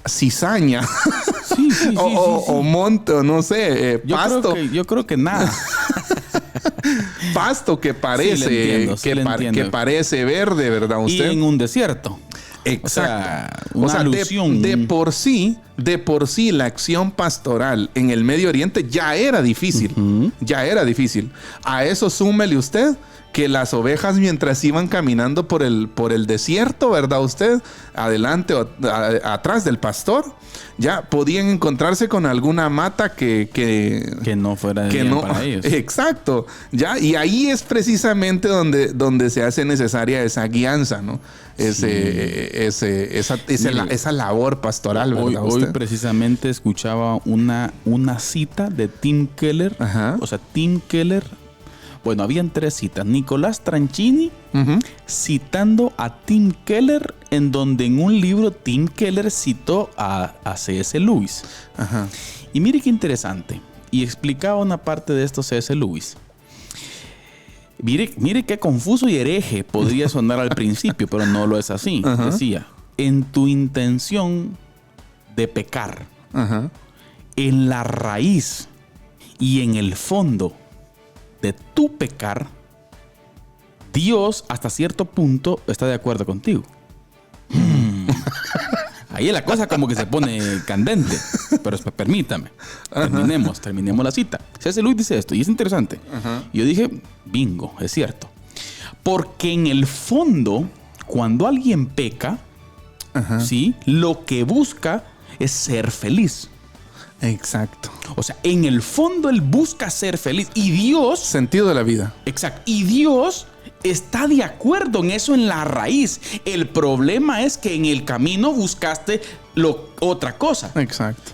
S1: cizaña.
S3: Sí, sí, sí,
S1: o monte, no sé, pasto.
S3: Yo creo que nada.
S1: Pasto que parece,
S3: Sí, le entiendo, sí, le entiendo.
S1: que parece verde, ¿verdad
S3: Y
S1: usted?
S3: en un desierto.
S1: Exacto.
S3: O sea, una alusión.
S1: De por sí, la acción pastoral en el Medio Oriente ya era difícil. Ya era difícil. A eso súmele usted que las ovejas, mientras iban caminando por el desierto, ¿verdad usted? Adelante o atrás del pastor, ya podían encontrarse con alguna mata que
S3: no fuera de
S1: que
S3: bien
S1: no,
S3: para ellos.
S1: exacto, ya, y ahí es precisamente donde se hace necesaria esa guianza, ¿no? Esa labor pastoral, ¿verdad?
S3: Hoy precisamente escuchaba una cita de Tim Keller.
S1: Ajá.
S3: O sea, Tim Keller. Bueno, habían 3 citas. Nicolás Tranchini citando a Tim Keller, en donde en un libro Tim Keller citó a C.S. Lewis.
S1: Ajá.
S3: Y mire qué interesante. Y explicaba una parte de esto C.S. Lewis. Mire qué confuso y hereje podría sonar al principio, pero no lo es así.
S1: Ajá.
S3: Decía, en tu intención de pecar,
S1: Ajá.
S3: en la raíz y en el fondo de tu pecar, Dios hasta cierto punto está de acuerdo contigo. Ahí la cosa como que se pone candente. Pero permítame. Terminemos la cita. C.S. Lewis dice esto y es interesante.
S1: Ajá.
S3: Y yo dije, bingo, es cierto. Porque en el fondo, cuando alguien peca,
S1: Ajá.
S3: ¿sí? Lo que busca es ser feliz.
S1: Exacto.
S3: O sea, en el fondo él busca ser feliz. Y Dios...
S1: Sentido de la vida.
S3: Exacto. Y Dios está de acuerdo en eso en la raíz. El problema es que en el camino buscaste otra cosa.
S1: Exacto.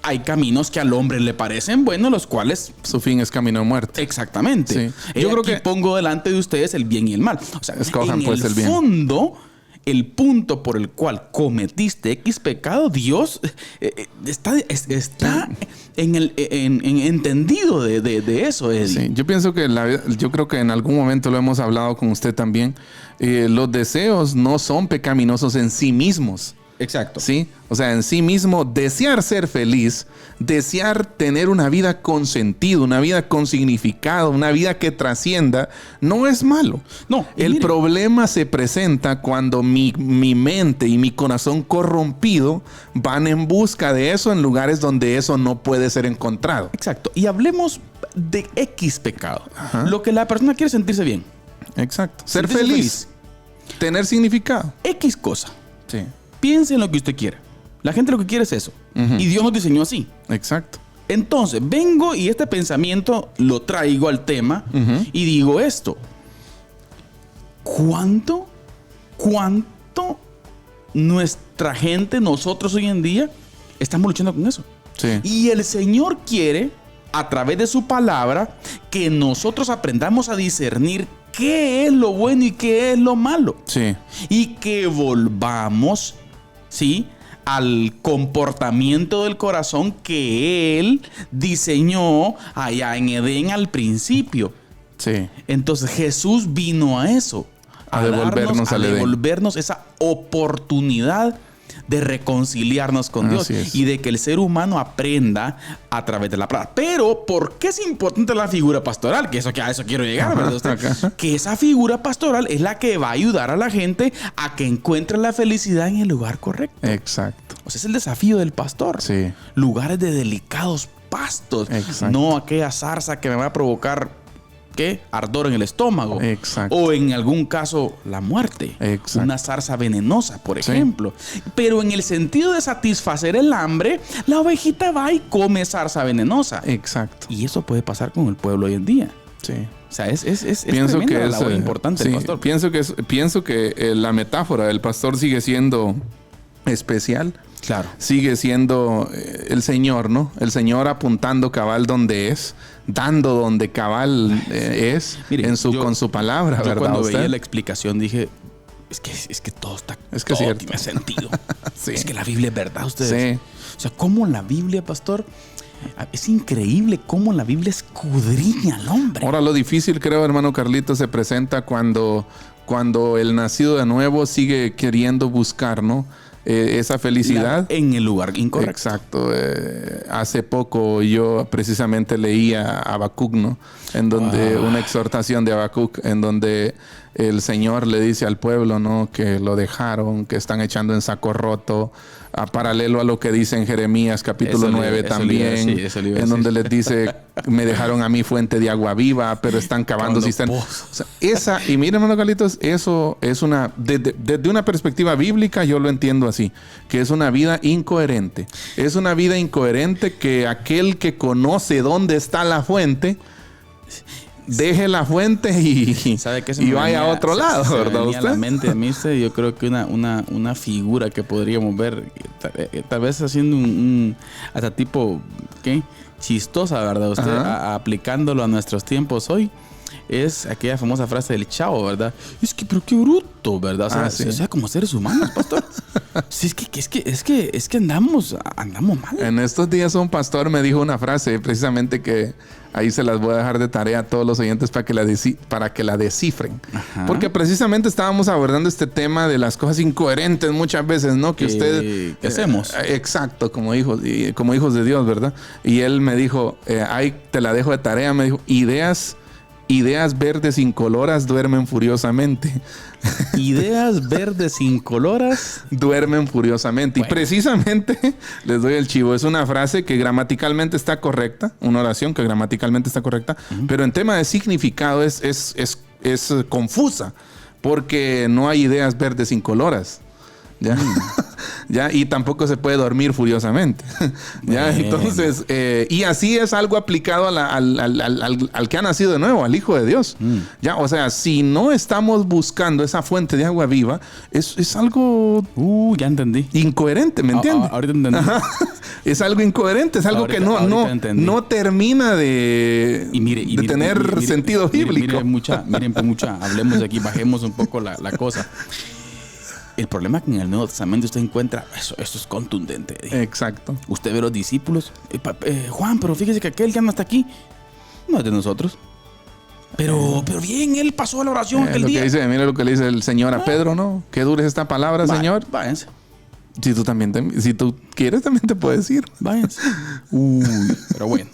S3: Hay caminos que al hombre le parecen buenos, los cuales...
S1: Su fin es camino a muerte.
S3: Exactamente.
S1: Sí. Yo creo que
S3: pongo delante de ustedes el bien y el mal. O sea,
S1: escojan
S3: en
S1: pues el bien.
S3: fondo... El punto por el cual cometiste X pecado, Dios está entendido de eso, Eddie.
S1: Sí, yo pienso que yo creo que en algún momento lo hemos hablado con usted también. Los deseos no son pecaminosos en sí mismos.
S3: Exacto.
S1: Sí, o sea, en sí mismo desear ser feliz, desear tener una vida con sentido, una vida con significado, una vida que trascienda, no es malo.
S3: No,
S1: el problema se presenta cuando mi mente y mi corazón corrompido van en busca de eso en lugares donde eso no puede ser encontrado.
S3: Exacto. Y hablemos de X pecado.
S1: Ajá.
S3: Lo que la persona quiere sentirse bien.
S1: Exacto. Ser
S3: Sentirse
S1: feliz. Tener significado.
S3: X cosa.
S1: Sí.
S3: Piense en lo que usted quiera. La gente lo que quiere es eso. Y Dios nos diseñó así.
S1: Exacto.
S3: Entonces, vengo y este pensamiento lo traigo al tema y digo esto. ¿Cuánto nuestra gente, nosotros hoy en día, estamos luchando con eso?
S1: Sí.
S3: Y el Señor quiere, a través de su palabra, que nosotros aprendamos a discernir qué es lo bueno y qué es lo malo.
S1: Sí.
S3: Y que volvamos, ¿sí?, al comportamiento del corazón que Él diseñó allá en Edén al principio.
S1: Sí.
S3: Entonces Jesús vino a eso.
S1: A devolvernos al Edén.
S3: devolvernos esa oportunidad de reconciliarnos con Dios y de que el ser humano aprenda a través de la palabra. Pero, ¿por qué es importante la figura pastoral? Que a eso quiero llegar, ¿verdad usted? Que esa figura pastoral es la que va a ayudar a la gente a que encuentre la felicidad en el lugar correcto.
S1: Exacto.
S3: O sea, es el desafío del pastor.
S1: Sí.
S3: Lugares de delicados pastos.
S1: Exacto.
S3: No aquella zarza que me va a provocar... ¿qué? Ardor en el estómago.
S1: Exacto.
S3: O en algún caso, la muerte.
S1: Exacto.
S3: Una zarza venenosa, por ejemplo. Pero en el sentido de satisfacer el hambre, la ovejita va y come zarza venenosa.
S1: Exacto.
S3: Y eso puede pasar con el pueblo hoy en día.
S1: Sí.
S3: O sea, es
S1: Pienso
S3: tremenda
S1: que
S3: la
S1: es
S3: labor importante del pastor.
S1: Pienso que la metáfora del pastor sigue siendo especial.
S3: Claro.
S1: Sigue siendo el Señor, ¿no? El Señor apuntando cabal donde es, dando donde cabal es.
S3: Mire,
S1: con su palabra, ¿verdad?
S3: Cuando
S1: ¿Usted?
S3: veía la explicación dije, es que todo está,
S1: Es que
S3: todo
S1: cierto.
S3: tiene sentido.
S1: Sí.
S3: Es que la Biblia es verdad, ustedes.
S1: Sí.
S3: O sea, cómo la Biblia, pastor, es increíble cómo la Biblia escudriña al hombre.
S1: Ahora, lo difícil, creo, hermano Carlito, se presenta cuando el nacido de nuevo sigue queriendo buscar, ¿no? Esa felicidad.
S3: En el lugar incorrecto.
S1: Exacto. Hace poco yo precisamente leía Habacuc, ¿no? En donde una exhortación de Habacuc, en donde el Señor le dice al pueblo, ¿no? Que lo dejaron, que están echando en saco roto, a paralelo a lo que dice en Jeremías capítulo 9 también, en donde les dice, me dejaron a mí fuente de agua viva, pero están cavando cisternas. O sea, y miren, hermano Carlitos, eso es desde una perspectiva bíblica, yo lo entiendo así, que es una vida incoherente. Es una vida incoherente que aquel que conoce dónde está la fuente, deje la fuente y vaya a otro lado, ¿verdad?
S3: A la mente a mí, yo creo que una figura que podríamos ver, tal vez haciendo hasta tipo, ¿qué? Chistosa, ¿verdad? Usted aplicándolo a nuestros tiempos hoy. Es aquella famosa frase del Chavo, ¿verdad? Es que, pero qué bruto, ¿verdad? O sea, como seres humanos, pastor. Sí, es que andamos mal.
S1: En estos días un pastor me dijo una frase, precisamente, que ahí se las voy a dejar de tarea a todos los oyentes para que la descifren. Ajá. Porque precisamente estábamos abordando este tema de las cosas incoherentes muchas veces, ¿no? Que usted...
S3: ¿Qué hacemos?
S1: Exacto, como hijos de Dios, ¿verdad? Y él me dijo, ahí te la dejo de tarea, me dijo, ideas verdes incoloras duermen furiosamente.
S3: Ideas verdes incoloras
S1: duermen furiosamente. Bueno. Y precisamente, les doy el chivo, es una frase que gramaticalmente está correcta, una oración que gramaticalmente está correcta, pero en tema de significado es confusa, porque no hay ideas verdes incoloras. ¿Ya? ¿Ya? Y tampoco se puede dormir furiosamente. ¿Ya? Entonces, y así es algo aplicado al que ha nacido de nuevo, al Hijo de Dios. ¿Ya? O sea, si no estamos buscando esa fuente de agua viva, es algo
S3: ya entendí.
S1: Incoherente, ¿me entiendes?
S3: Ahorita entendí.
S1: Es algo incoherente, es algo que no termina de tener sentido bíblico.
S3: Miren, hablemos de aquí, bajemos un poco la cosa. El problema es que en el Nuevo Testamento usted encuentra, eso es contundente.
S1: Exacto.
S3: Usted ve los discípulos, Juan, pero fíjese que aquel que anda hasta aquí no es de nosotros. Pero bien, él pasó la oración aquel día.
S1: Mira lo que le dice el Señor a Pedro, ¿no? Qué dura es esta palabra, Señor.
S3: Váyanse.
S1: Si tú quieres, también te puedes ir.
S3: Váyanse. Pero bueno.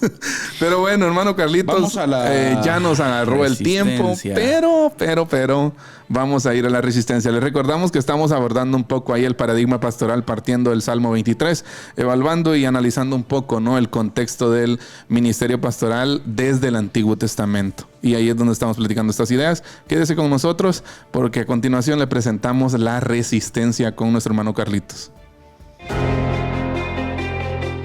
S1: Pero bueno, hermano Carlitos, ya nos agarró el tiempo. Pero vamos a ir a la resistencia. Les recordamos que estamos abordando un poco ahí el paradigma pastoral partiendo del Salmo 23, evaluando y analizando un poco, ¿no? El contexto del ministerio pastoral desde el Antiguo Testamento. Y ahí es donde estamos platicando estas ideas. Quédese con nosotros porque a continuación le presentamos la resistencia con nuestro hermano Carlitos.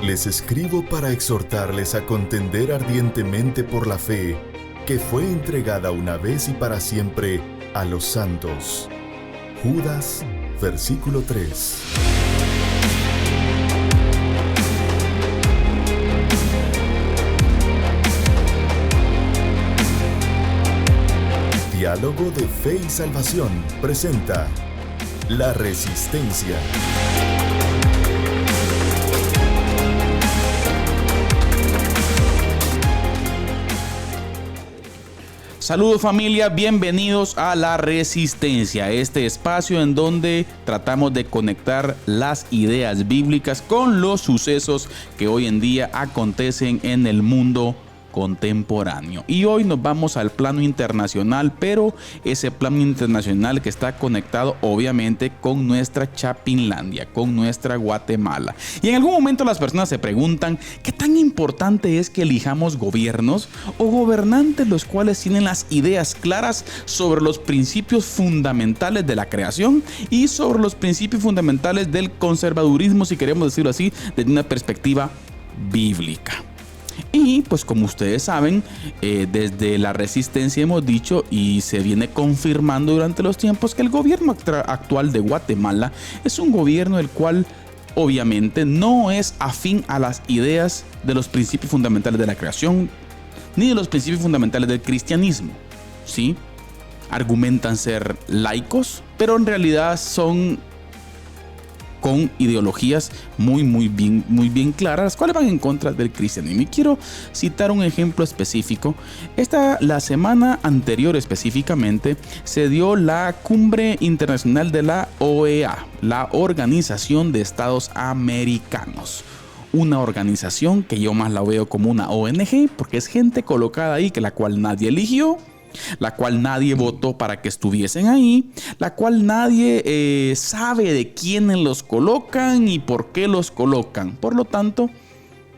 S2: Les escribo para exhortarles a contender ardientemente por la fe que fue entregada una vez y para siempre a los santos. Judas, versículo 3. Diálogo de Fe y Salvación presenta La Resistencia.
S3: Saludos familia, bienvenidos a La Resistencia, este espacio en donde tratamos de conectar las ideas bíblicas con los sucesos que hoy en día acontecen en el mundo contemporáneo. Y hoy nos vamos al plano internacional, pero ese plano internacional que está conectado obviamente con nuestra Chapinlandia, con nuestra Guatemala. Y en algún momento las personas se preguntan ¿qué tan importante es que elijamos gobiernos o gobernantes los cuales tienen las ideas claras sobre los principios fundamentales de la creación y sobre los principios fundamentales del conservadurismo, si queremos decirlo así, desde una perspectiva bíblica? Y pues como ustedes saben, desde la resistencia hemos dicho y se viene confirmando durante los tiempos que el gobierno actual de Guatemala es un gobierno el cual obviamente no es afín a las ideas de los principios fundamentales de la creación ni de los principios fundamentales del cristianismo, ¿sí? Argumentan ser laicos, pero en realidad son con ideologías muy bien claras, las cuales van en contra del cristianismo. Y quiero citar un ejemplo específico. La semana anterior específicamente se dio la cumbre internacional de la OEA, la Organización de Estados Americanos. Una organización que yo más la veo como una ONG, porque es gente colocada ahí que la cual nadie eligió, la cual nadie votó para que estuviesen ahí, la cual nadie sabe de quiénes los colocan y por qué los colocan. Por lo tanto,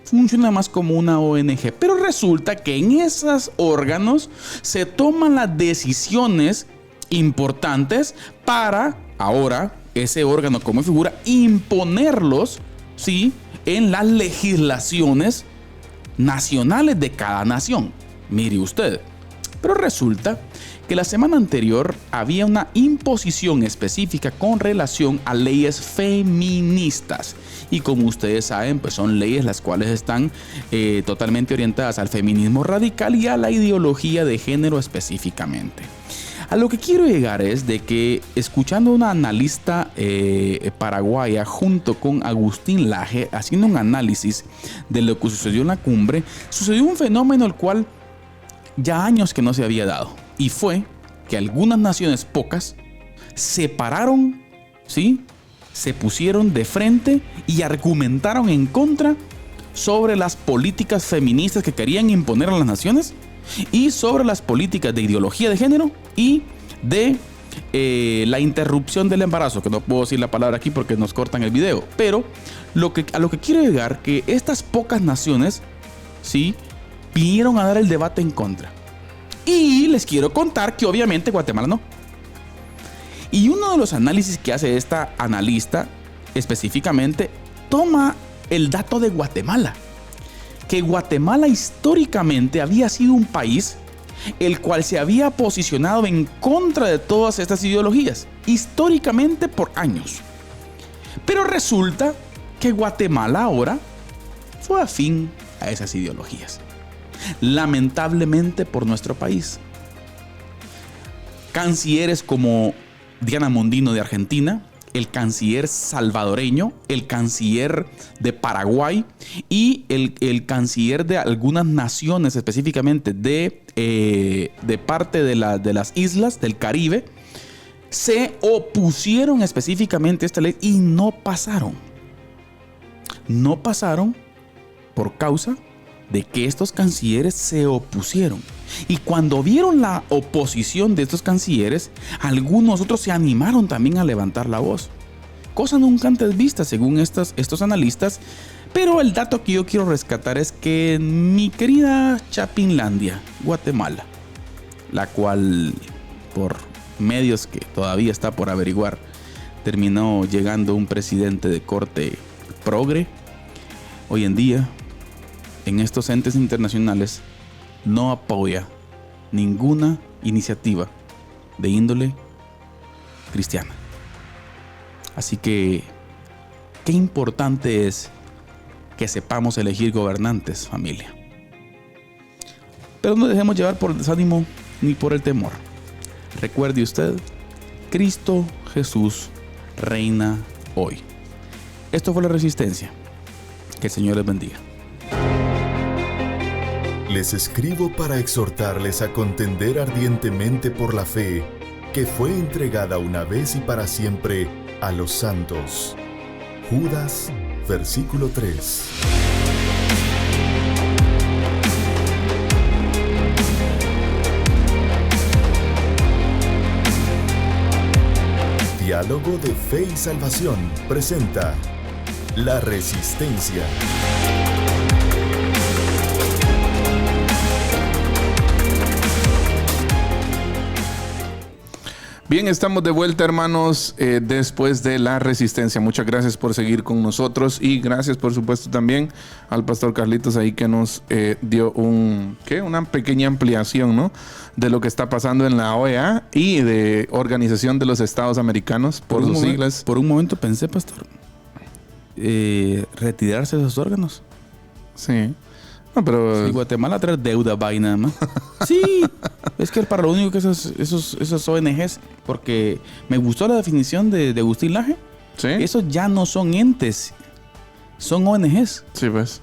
S3: funciona más como una ONG. Pero resulta que en esos órganos se toman las decisiones importantes para ahora ese órgano como figura imponerlos, ¿sí?, en las legislaciones nacionales de cada nación. Mire usted. Pero resulta que la semana anterior había una imposición específica con relación a leyes feministas. Y como ustedes saben, pues son leyes las cuales están totalmente orientadas al feminismo radical y a la ideología de género específicamente. A lo que quiero llegar es de que, escuchando a una analista paraguaya junto con Agustín Laje, haciendo un análisis de lo que sucedió en la cumbre, sucedió un fenómeno el cual ya años que no se había dado. Y fue que algunas naciones, pocas, se pararon, ¿sí?, se pusieron de frente y argumentaron en contra sobre las políticas feministas que querían imponer a las naciones y sobre las políticas de ideología de género y de la interrupción del embarazo, que no puedo decir la palabra aquí porque nos cortan el video, pero a lo que quiero llegar, que estas pocas naciones, ¿sí?, vinieron a dar el debate en contra. Y les quiero contar que obviamente Guatemala no. Y uno de los análisis que hace esta analista específicamente toma el dato de Guatemala. Que Guatemala históricamente había sido un país el cual se había posicionado en contra de todas estas ideologías. Históricamente por años. Pero resulta que Guatemala ahora fue afín a esas ideologías. Lamentablemente por nuestro país. Cancilleres como Diana Mondino de Argentina, el canciller salvadoreño, el canciller de Paraguay y el canciller de algunas naciones específicamente de parte de las islas del Caribe, se opusieron específicamente a esta ley y no pasaron. No pasaron por causa de que estos cancilleres se opusieron. Y cuando vieron la oposición de estos cancilleres, algunos otros se animaron también a levantar la voz. Cosa nunca antes vista según estos analistas. Pero el dato que yo quiero rescatar es que mi querida Chapinlandia, Guatemala, la cual por medios que todavía está por averiguar, terminó llegando un presidente de corte progre, hoy en día en estos entes internacionales no apoya ninguna iniciativa de índole cristiana. Así que, qué importante es que sepamos elegir gobernantes, familia. Pero no dejemos llevar por el desánimo ni por el temor. Recuerde usted, Cristo Jesús reina hoy. Esto fue La Resistencia. Que el Señor les bendiga.
S2: Les escribo para exhortarles a contender ardientemente por la fe que fue entregada una vez y para siempre a los santos. Judas, versículo 3. Diálogo de Fe y Salvación presenta La Resistencia.
S1: Bien, estamos de vuelta, hermanos, después de la resistencia. Muchas gracias por seguir con nosotros y gracias, por supuesto, también al pastor Carlitos ahí que nos dio una pequeña ampliación, ¿no?, de lo que está pasando en la OEA y de Organización de los Estados Americanos, por sus siglas.
S3: Por un momento pensé, pastor, retirarse de esos órganos.
S1: Sí. No, pero...
S3: Sí, Guatemala trae deuda, vaina, ¿no? Sí, es que para lo único que esos ONGs, porque me gustó la definición de Agustín Laje.
S1: Sí.
S3: Esos ya no son entes, son ONGs.
S1: Sí, pues.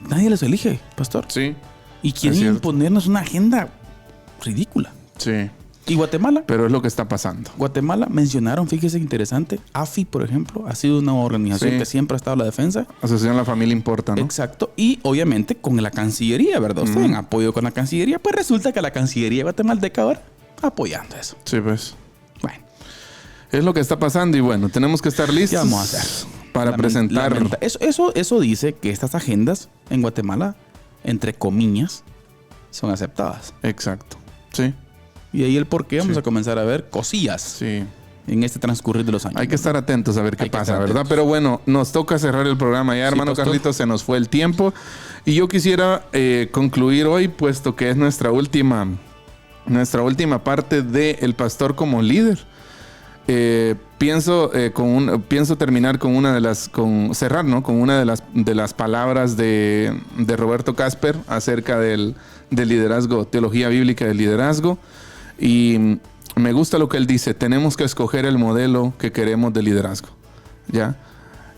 S3: Nadie los elige, pastor.
S1: Sí.
S3: Y quieren imponernos una agenda ridícula.
S1: Sí.
S3: Y Guatemala.
S1: Pero es lo que está pasando.
S3: Guatemala mencionaron, fíjese interesante, AFI, por ejemplo, ha sido una organización que siempre ha estado a la defensa.
S1: Asociación a la Familia Importa, ¿no?
S3: Exacto. Y obviamente con la Cancillería, ¿verdad? Usted en apoyo con la Cancillería, pues resulta que la Cancillería guatemalteca ahora apoyando eso.
S1: Sí, pues.
S3: Bueno.
S1: Es lo que está pasando y bueno, tenemos que estar listos.
S3: ¿Qué vamos a hacer?
S1: Para presentarlo.
S3: Eso dice que estas agendas en Guatemala, entre comillas, son aceptadas.
S1: Exacto. Sí.
S3: Y ahí el por qué vamos a comenzar a ver cosillas.
S1: Sí.
S3: En este transcurrir de los años.
S1: Hay que estar atentos a ver qué pasa, ¿verdad? Pero bueno, nos toca cerrar el programa ya, hermano Carlitos, se nos fue el tiempo. Y yo quisiera concluir hoy, puesto que es nuestra última parte de El Pastor como líder. Pienso terminar con cerrar, ¿no?, con una de las palabras de Roberto Casper acerca del liderazgo, teología bíblica del liderazgo. Y me gusta lo que él dice: tenemos que escoger el modelo que queremos de liderazgo. ¿Ya?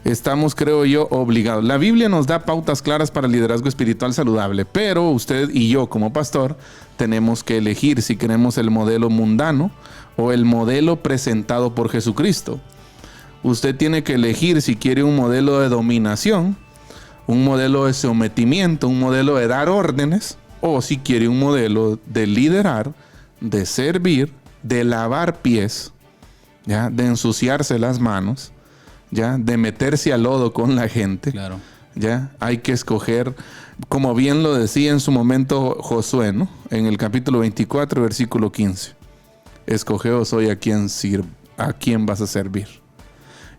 S1: Estamos, creo yo, obligados. La Biblia nos da pautas claras para el liderazgo espiritual saludable, pero usted y yo como pastor tenemos que elegir si queremos el modelo mundano o el modelo presentado por Jesucristo. Usted tiene que elegir si quiere un modelo de dominación, un modelo de sometimiento, un modelo de dar órdenes, o si quiere un modelo de liderar, de servir, de lavar pies, ¿ya?, de ensuciarse las manos, ¿ya?, de meterse al lodo con la gente.
S3: Claro.
S1: ¿Ya? Hay que escoger, como bien lo decía en su momento Josué, ¿no?, en el capítulo 24, versículo 15. Escogeos hoy a quién vas a servir.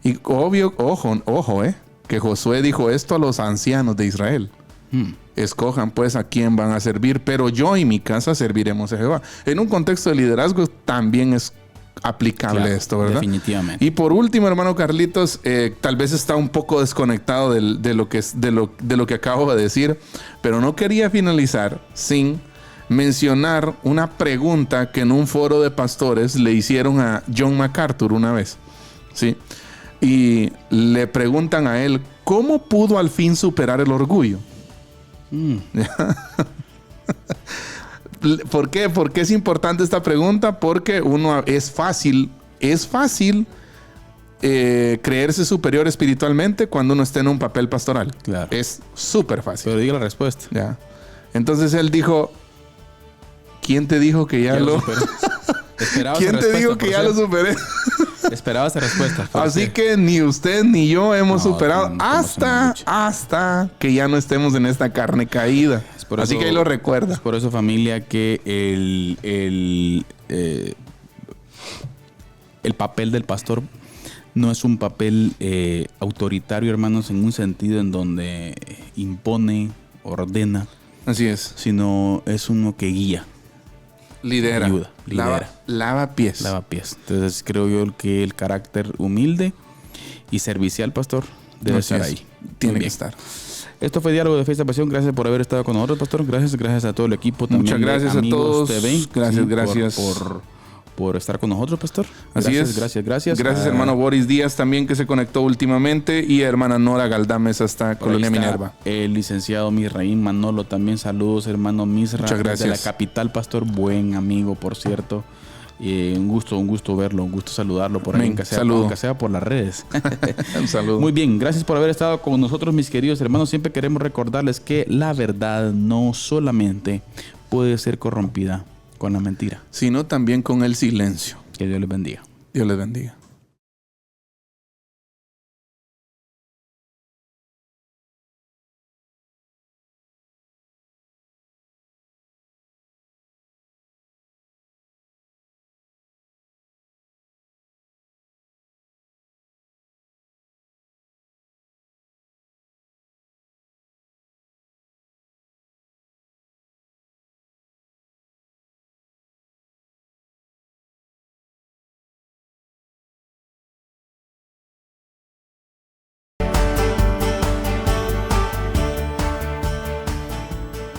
S1: Y obvio, ojo, que Josué dijo esto a los ancianos de Israel. Escojan pues a quién van a servir, pero yo y mi casa serviremos a Jehová. En un contexto de liderazgo también es aplicable esto, ¿verdad?
S3: Definitivamente.
S1: Y por último, hermano Carlitos, tal vez está un poco desconectado de lo que acabo de decir, pero no quería finalizar sin mencionar una pregunta que en un foro de pastores le hicieron a John MacArthur una vez, ¿sí? Y le preguntan a él, ¿cómo pudo al fin superar el orgullo? ¿Por qué? ¿Por qué es importante esta pregunta? Porque es fácil creerse superior espiritualmente cuando uno está en un papel pastoral.
S3: Claro.
S1: Es súper fácil.
S3: Pero diga la respuesta.
S1: Ya. Entonces él dijo, ¿quién te dijo que ya lo superé? ¿Quién te dijo que ya lo superé?
S3: Esperaba esa respuesta.
S1: Así que ni usted ni yo hemos superado hasta que ya no estemos en esta carne caída. Así que ahí lo recuerda.
S3: Es por eso, familia, que el papel del pastor no es un papel autoritario, hermanos, en un sentido en donde impone, ordena.
S1: Así es.
S3: Sino es uno que guía.
S1: Lidera.
S3: Ayuda. Lidera.
S1: Lava pies.
S3: Lava pies. Entonces creo yo que el carácter humilde y servicial, pastor, debe estar ahí.
S1: Tiene que estar.
S3: Esto fue Diálogo de Fe y Salvación. Gracias por haber estado con nosotros, pastor. Gracias a todo el equipo.
S1: Muchas gracias a todos.
S3: TV.
S1: Gracias.
S3: Por estar con nosotros, pastor.
S1: Así es.
S3: Gracias.
S1: Gracias, hermano Boris Díaz también, que se conectó últimamente, y hermana Nora Galdames hasta Colonia Minerva.
S3: El licenciado Misraín Manolo también. Saludos, hermano Misra.
S1: Muchas gracias.
S3: De la capital, pastor. Buen amigo, por cierto. Un gusto verlo, un gusto saludarlo por ahí, aunque sea por las redes.
S1: Un saludo.
S3: Muy bien, gracias por haber estado con nosotros, mis queridos hermanos. Siempre queremos recordarles que la verdad no solamente puede ser corrompida con la mentira,
S1: sino también con el silencio.
S3: Que Dios les bendiga.
S1: Dios les bendiga.